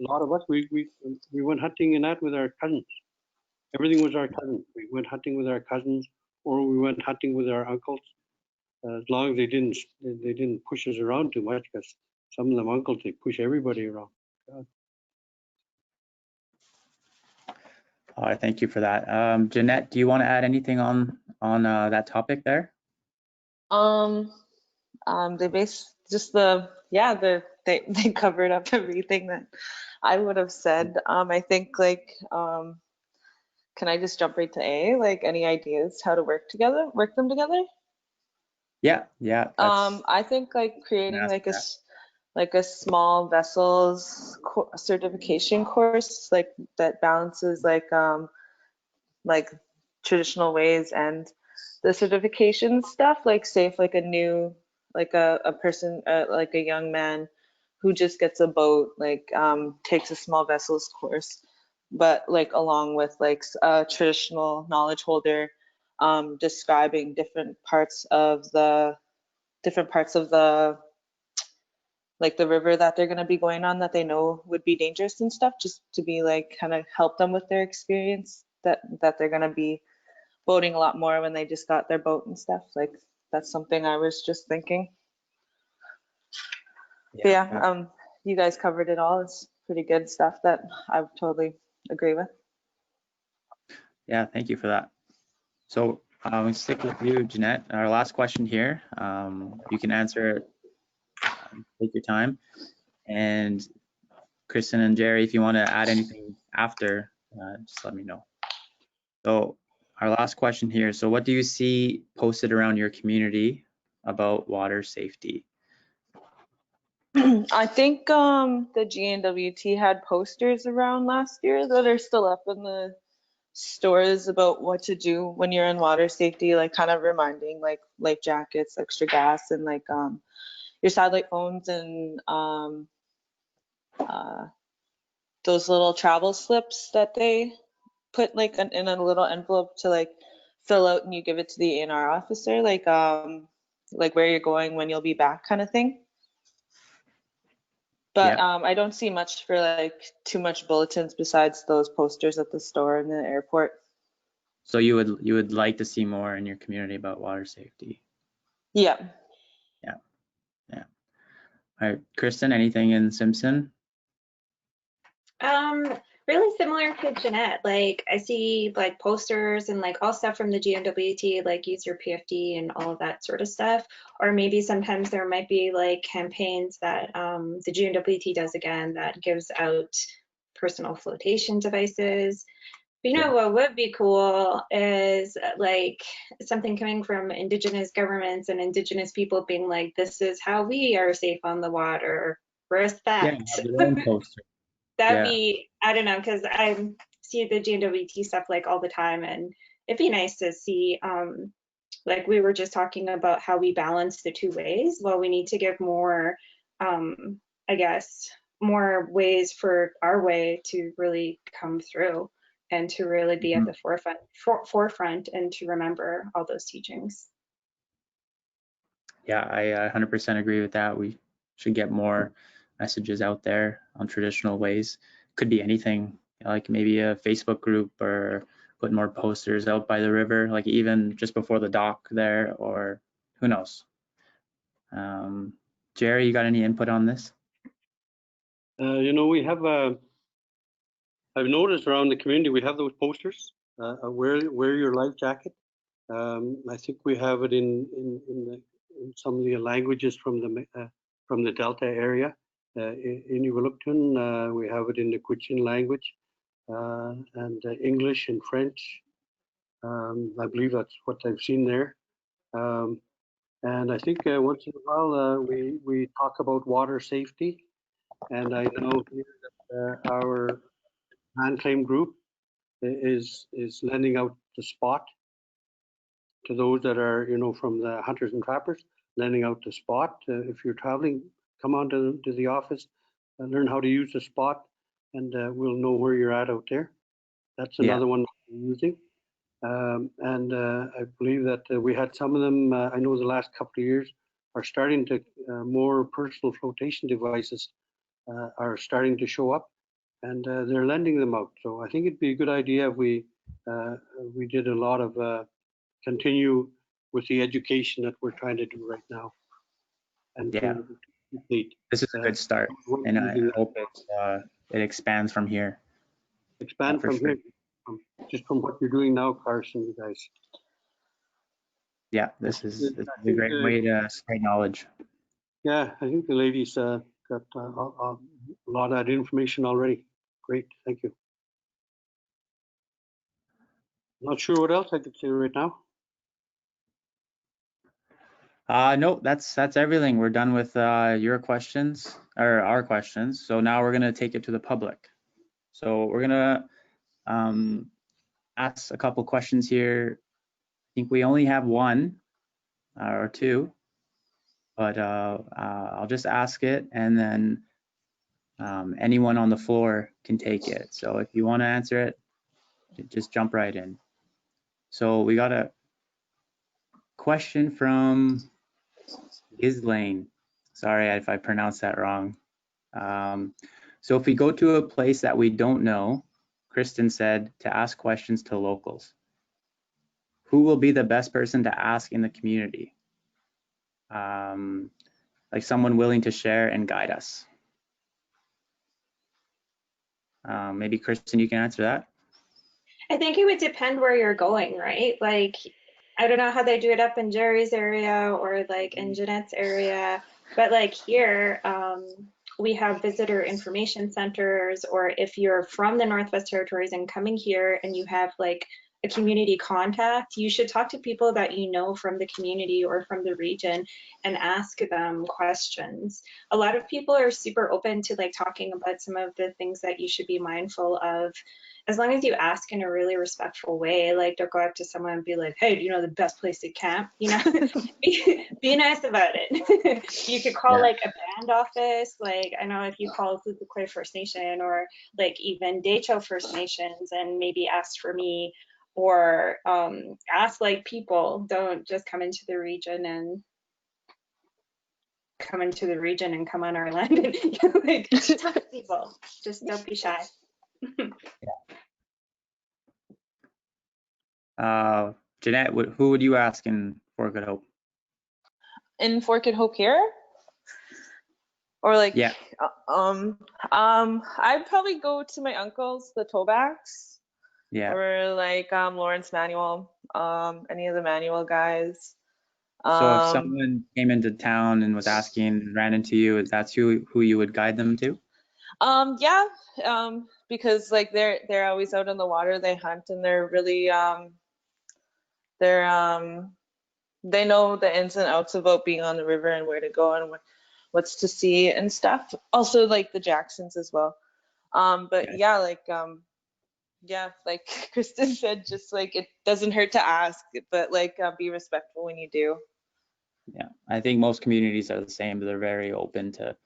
lot of us we went hunting and that with our cousins. Everything was our cousins. We went hunting with our cousins, or we went hunting with our uncles. As long as they didn't push us around too much, because some of them uncles, they push everybody around. God. All right, thank you for that. Jeanette, do you want to add anything on that topic there? They covered up everything that I would have said. I think can I just jump right to A? Like, any ideas how to work them together? Yeah. I think creating a small vessels certification course that balances traditional ways and the certification stuff, say if a person like a young man who just gets a boat, takes a small vessels course, but along with a traditional knowledge holder describing different parts of the the river that they're going to be going on that they know would be dangerous and stuff, just to be kind of help them with their experience that they're going to be boating a lot more when they just got their boat and stuff. That's something I was just thinking. Yeah, you guys covered it all. It's pretty good stuff that I totally agree with. Yeah, thank you for that. So we stick with you, Jeanette. Our last question here. You can answer it. Take your time. And Kristen and Gerry, if you want to add anything after, just let me know. So our last question here. So what do you see posted around your community about water safety? I think the GNWT had posters around last year that are still up in the stores about what to do when you're in water safety, kind of reminding life jackets, extra gas, and your satellite phones, and those little travel slips that they put in a little envelope to fill out, and you give it to the ANR officer, where you're going, when you'll be back, kind of thing. But Yeah. I don't see much for too much bulletins besides those posters at the store and the airport. So you would like to see more in your community about water safety? Yeah. All right, Kristen, anything in Simpson? Really similar to Jeanette. Like I see like posters and like all stuff from the GNWT, like use your PFD and all of that sort of stuff. Or maybe sometimes there might be like campaigns that the GNWT does again that gives out personal flotation devices. But you know what would be cool is like something coming from Indigenous governments and Indigenous people being like, this is how we are safe on the water. Respect. Yeah, have their own poster. That'd Yeah. be, I don't know, because I see the GNWT stuff like all the time, and it'd be nice to see, like we were just talking about how we balance the two ways. Well, we need to give more, I guess, more ways for our way to really come through and to really be at the forefront and to remember all those teachings. Yeah, I 100% agree with that. We should get more messages out there on traditional ways. Could be anything, like maybe a Facebook group or put more posters out by the river, like even just before the dock there, or who knows. Gerry, you got any input on this? You know, we have, I've noticed around the community, we have those posters, wear your life jacket. I think we have it in some of the languages from the Delta area. In Inuuvik, we have it in the Quechin language and English and French. I believe that's what I've seen there. And I think once in a while we talk about water safety. And I know here that our hand claim group is lending out the spot to those that are, you know, from the hunters and trappers, lending out the spot. If you're traveling, come on to the office and learn how to use the spot, and we'll know where you're at out there. That's another one we're using. And I believe that we had some of them, I know the last couple of years, are starting to, more personal flotation devices are starting to show up, and they're lending them out. So I think it'd be a good idea if we did a lot of continue with the education that we're trying to do right now. And complete. This is a good start, and I hope it expands from here. Expand from here, just from what you're doing now, Carson, you guys. Yeah, this is a great way to spread knowledge. Yeah, I think the ladies got a lot of that information already. Great, thank you. Not sure what else I could say right now. No, that's everything. We're done with your questions or our questions. So now we're gonna take it to the public. So we're gonna ask a couple questions here. I think we only have one or two, but I'll just ask it, and then anyone on the floor can take it. So if you want to answer it, just jump right in. So we got a question from Ghislaine. Sorry if I pronounced that wrong. So if we go to a place that we don't know, Kristen said to ask questions to locals. Who will be the best person to ask in the community? Like someone willing to share and guide us. Maybe Kristen, you can answer that. I think it would depend where you're going, right? Like, I don't know how they do it up in Gerry's area or like in Jeanette's area, but like here, we have visitor information centers, or if you're from the Northwest Territories and coming here and you have like a community contact, you should talk to people that you know from the community or from the region and ask them questions. A lot of people are super open to like talking about some of the things that you should be mindful of, as long as you ask in a really respectful way. Like, don't go up to someone and be like, hey, do you know the best place to camp? You know, be nice about it. You could call like a band office. Like, I know if you call Inuuvik First Nation or like even Dehcho First Nations and maybe ask for me, or ask like people. Don't just come into the region and come on our land and like talk to people. Just don't be shy. Jeanette, who would you ask in Fort Good Hope? In Fort Good Hope here? Or like, Yeah. I'd probably go to my uncles, the Tobacks, Yeah. or like Lawrence Manuel, any of the Manuel guys. So if someone came into town and was asking, ran into you, that's who you would guide them to? Yeah, because like they're always out on the water, they hunt, and they're really they know the ins and outs about being on the river and where to go and what's to see and stuff. Also like the Jacksons as well. But yeah, like Kristen said, just like it doesn't hurt to ask, but like be respectful when you do. Yeah, I think most communities are the same. They're very open to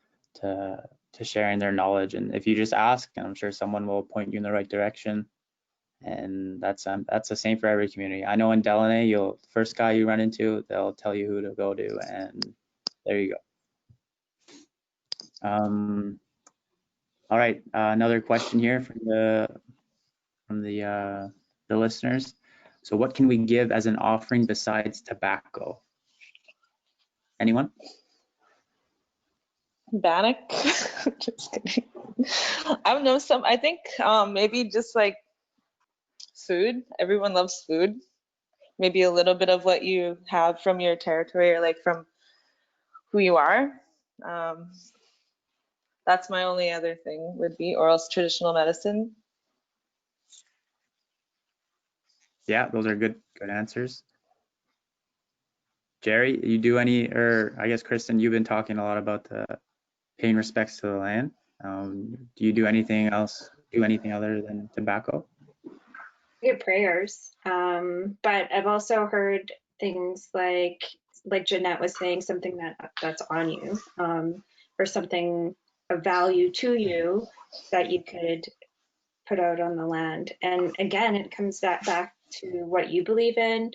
sharing their knowledge, and if you just ask, I'm sure someone will point you in the right direction. And that's the same for every community. I know in Delaney, first guy you run into, they'll tell you who to go to, and there you go. All right, another question here from the listeners. So what can we give as an offering besides tobacco? Anyone? Bannock. Just kidding. I don't know, I think maybe just like food. Everyone loves food. Maybe a little bit of what you have from your territory or like from who you are. That's my only other thing would be, or else traditional medicine. Yeah, those are good answers. Gerry, you do any, or I guess Kristen, you've been talking a lot about the paying respects to the land. Do you do anything else? Do anything other than tobacco? Good prayers. But I've also heard things like Jeanette was saying, something that's on you, or something of value to you that you could put out on the land. And again, it comes back to what you believe in,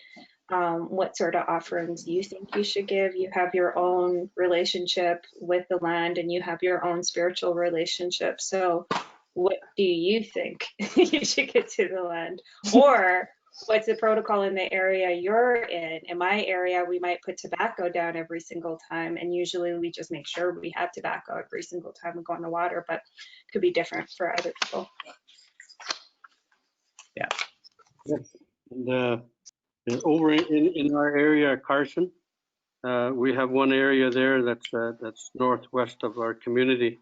what sort of offerings you think you should give. You have your own relationship with the land, and you have your own spiritual relationship. So what do you think you should get to the land? Or what's the protocol in the area you're in? In my area, we might put tobacco down every single time, and usually we just make sure we have tobacco every single time we go on the water, but it could be different for other people. Yeah. And over in our area, Carson, we have one area there that's northwest of our community,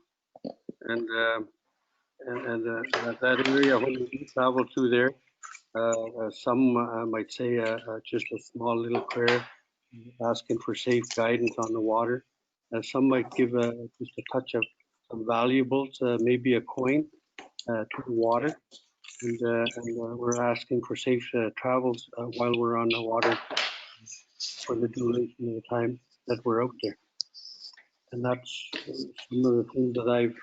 and that area, when we travel through there, some might say just a small little prayer, asking for safe guidance on the water. Some might give just a touch of some valuables, maybe a coin, to the water. And we're asking for safe travels while we're on the water for the duration of the time that we're out there. And that's some of the things that I've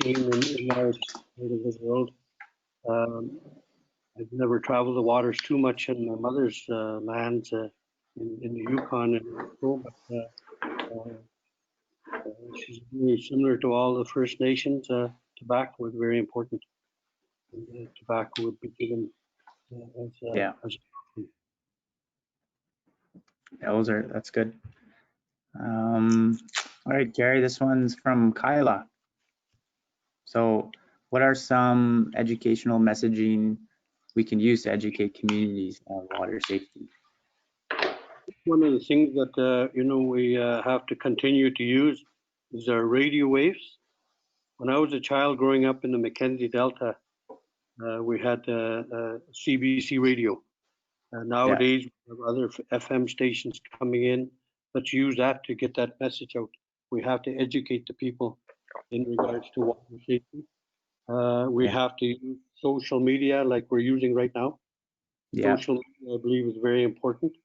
seen in our part of the world. I've never traveled the waters too much in my mother's lands in the Yukon and so, but she's very similar to all the First Nations. Tobacco was very important. And, tobacco would be given That's good. All right, Gerry, this one's from Kyla. So what are some educational messaging we can use to educate communities on water safety? One of the things that we have to continue to use is our radio waves. When I was a child growing up in the Mackenzie Delta, we had CBC radio. Nowadays, we have other FM stations coming in. Let's use that to get that message out. We have to educate the people in regards to water safety. We have to use social media like we're using right now. Yeah. Social media, I believe, is very important.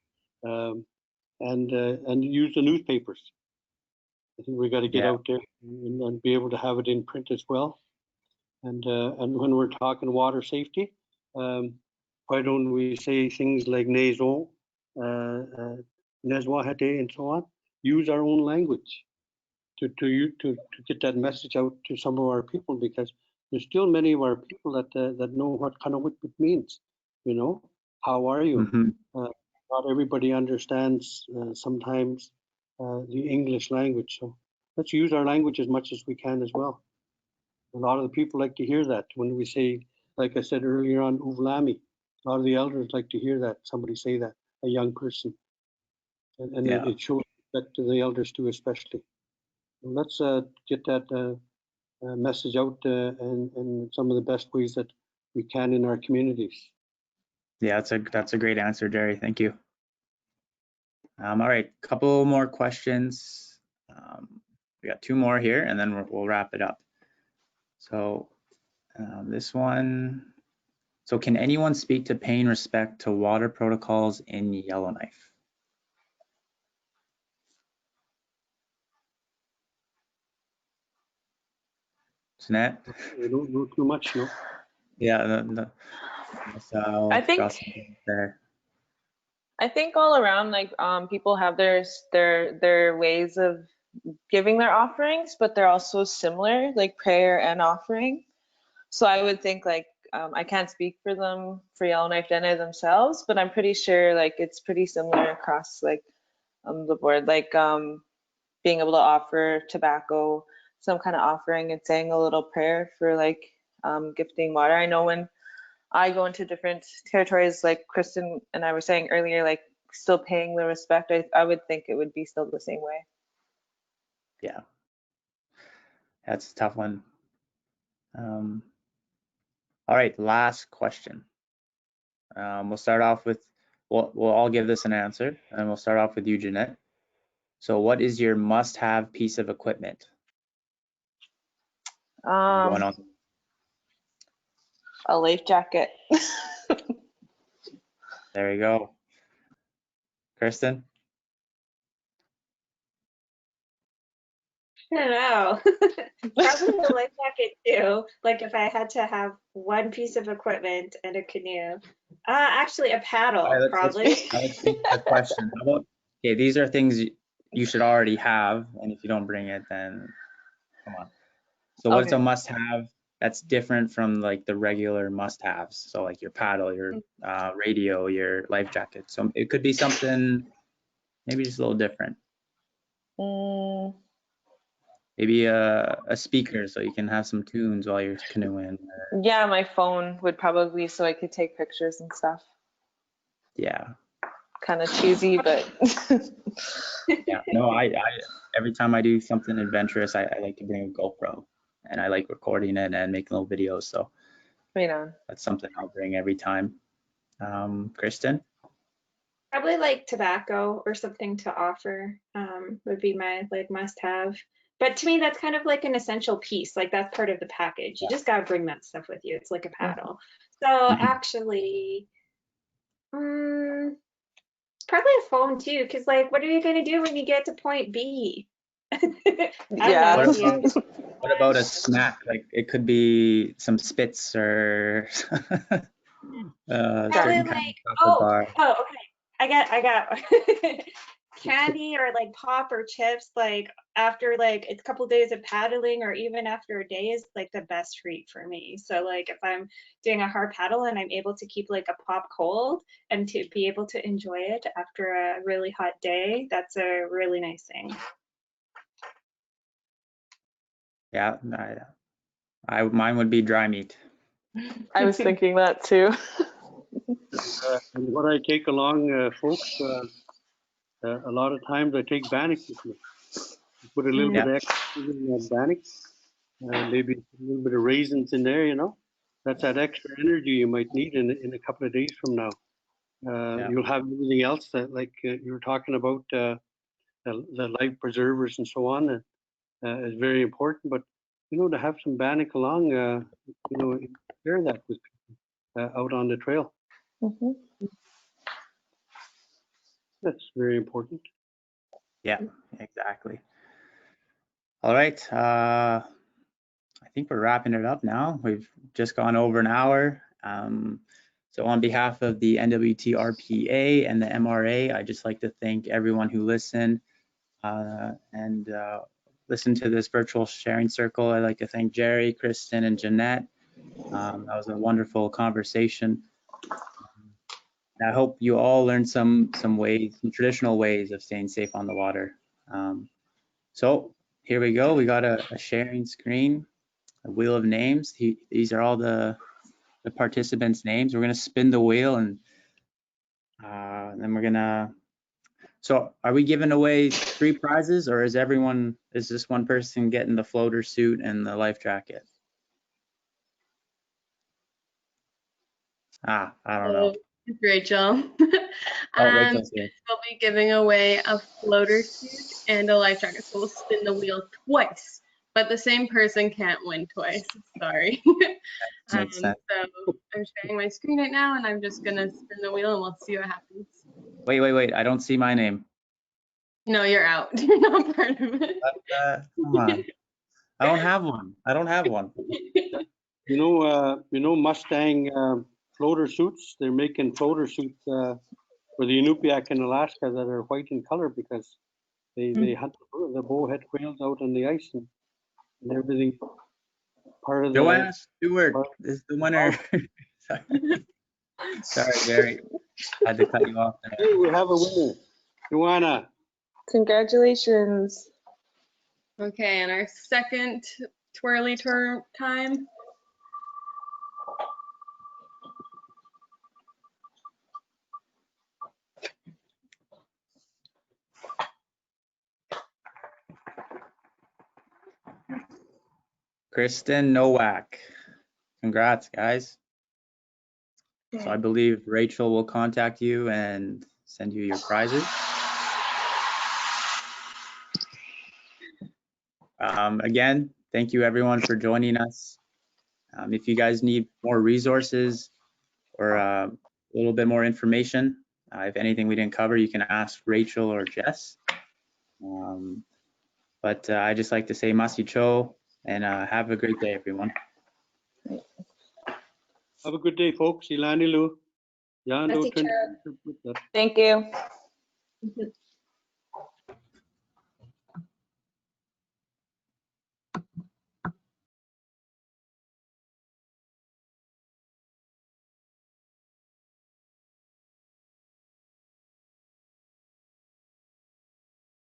And use the newspapers. I think we got to get out there and be able to have it in print as well. And when we're talking water safety, why don't we say things like naison, nezwahate, and so on? Use our own language to get that message out to some of our people, because there's still many of our people that know what Kanawitwit means. You know, how are you? Mm-hmm. Not everybody understands sometimes the English language, so let's use our language as much as we can as well. A lot of the people like to hear that when we say, like I said earlier on, Uvlami. A lot of the elders like to hear that, somebody say that, a young person. And Yeah. it shows respect to the elders too, especially. So let's get that message out in some of the best ways that we can in our communities. Yeah, that's a great answer, Gerry. Thank you. All right, couple more questions. We got two more here, and then we'll wrap it up. So this one. So can anyone speak to paying respect to water protocols in Yellowknife? Jeanette? We don't know too much, no? Yeah, I think- draw something there. I think all around, like, people have their ways of giving their offerings, but they're also similar, like prayer and offering. So I would think, like, I can't speak for them, for Yellowknife Dene themselves, but I'm pretty sure, like, it's pretty similar across, like, the board, like, being able to offer tobacco, some kind of offering, and saying a little prayer for, like, gifting water. I know when I go into different territories, like Kristen and I were saying earlier, like still paying the respect, I would think it would be still the same way. Yeah, that's a tough one. All right, last question. We'll start off with, we'll all give this an answer, and we'll start off with you, Jeanette. So what is your must-have piece of equipment? Going on. A life jacket. There you go. Kristen? I don't know. Probably a life jacket too. Like if I had to have one piece of equipment and a canoe. Actually a paddle, All right, probably. let's change the question. How about, okay, these are things you should already have, and if you don't bring it, then come on. So what's a Okay. must-have that's different from like the regular must-haves? So like your paddle, your radio, your life jacket. So it could be something maybe just a little different. Maybe a speaker so you can have some tunes while you're canoeing. Yeah, my phone would probably, so I could take pictures and stuff. Yeah. Kind of cheesy, but Yeah. No, I every time I do something adventurous, I like to bring a GoPro, and I like recording it and making little videos. So right on. that's something I'll bring every time. Kristen? Probably like tobacco or something to offer would be my like must have. But to me, that's kind of like an essential piece. Like that's part of the package. You just gotta bring that stuff with you. It's like a paddle. So actually, probably a phone too. Because like, what are you gonna do when you get to point B? I don't Yeah. know. What about a snack? Like it could be some Spits or Probably certain kind like, of chocolate bar. okay. I got candy or like pop or chips, like after like a couple days of paddling or even after a day is like the best treat for me. So like if I'm doing a hard paddle and I'm able to keep like a pop cold and to be able to enjoy it after a really hot day, that's a really nice thing. Yeah, mine would be dry meat. I was thinking that too. And what I take along, folks, a lot of times I take bannock with me. Put a little bit of extra in that bannock, maybe a little bit of raisins in there, you know. That's that extra energy you might need in a couple of days from now. You'll have everything else that, like you were talking about, the life preservers and so on, is very important. But you know, to have some bannock along, you know, share that with people out on the trail. That's very important. Yeah, exactly. All right. I think we're wrapping it up now. We've just gone over an hour. So on behalf of the NWTRPA and the MRA, I'd just like to thank everyone who listened and listened to this virtual sharing circle. I'd like to thank Gerry, Kristen, and Jeanette. That was a wonderful conversation. And I hope you all learned some ways, some traditional ways of staying safe on the water. So here we go. We got a sharing screen, a wheel of names. These are all the participants' names. We're gonna spin the wheel and then we're gonna. So are we giving away 3 prizes, or is this one person getting the floater suit and the life jacket? I don't know. Rachel. Oh, Rachel's here. We'll be giving away a floater suit and a life jacket. So we'll spin the wheel twice, but the same person can't win twice. Sorry. Makes sense. So I'm sharing my screen right now, and I'm just gonna spin the wheel, and we'll see what happens. Wait. I don't see my name. No, you're out. You're not part of it. Come on. I don't have one. You know Mustang floater suits. They're making floater suits for the Inuuvik in Alaska that are white in color because they hunt the bowhead whales out on the ice and everything. Part of Joanna Stewart is the winner. Sorry, Gerry. I had to cut you off there. Hey, we have a winner, Joanna. Congratulations. Okay, and our second twirly tour time. Kristin Toback. Congrats, guys. So I believe Rachel will contact you and send you your prizes. Again, thank you everyone for joining us. If you guys need more resources or a little bit more information, if anything we didn't cover, you can ask Rachel or Jess. But I just like to say Masi Cho and have a great day, everyone. Have a good day, folks. Ilani Lu. Masi Cho. Thank you.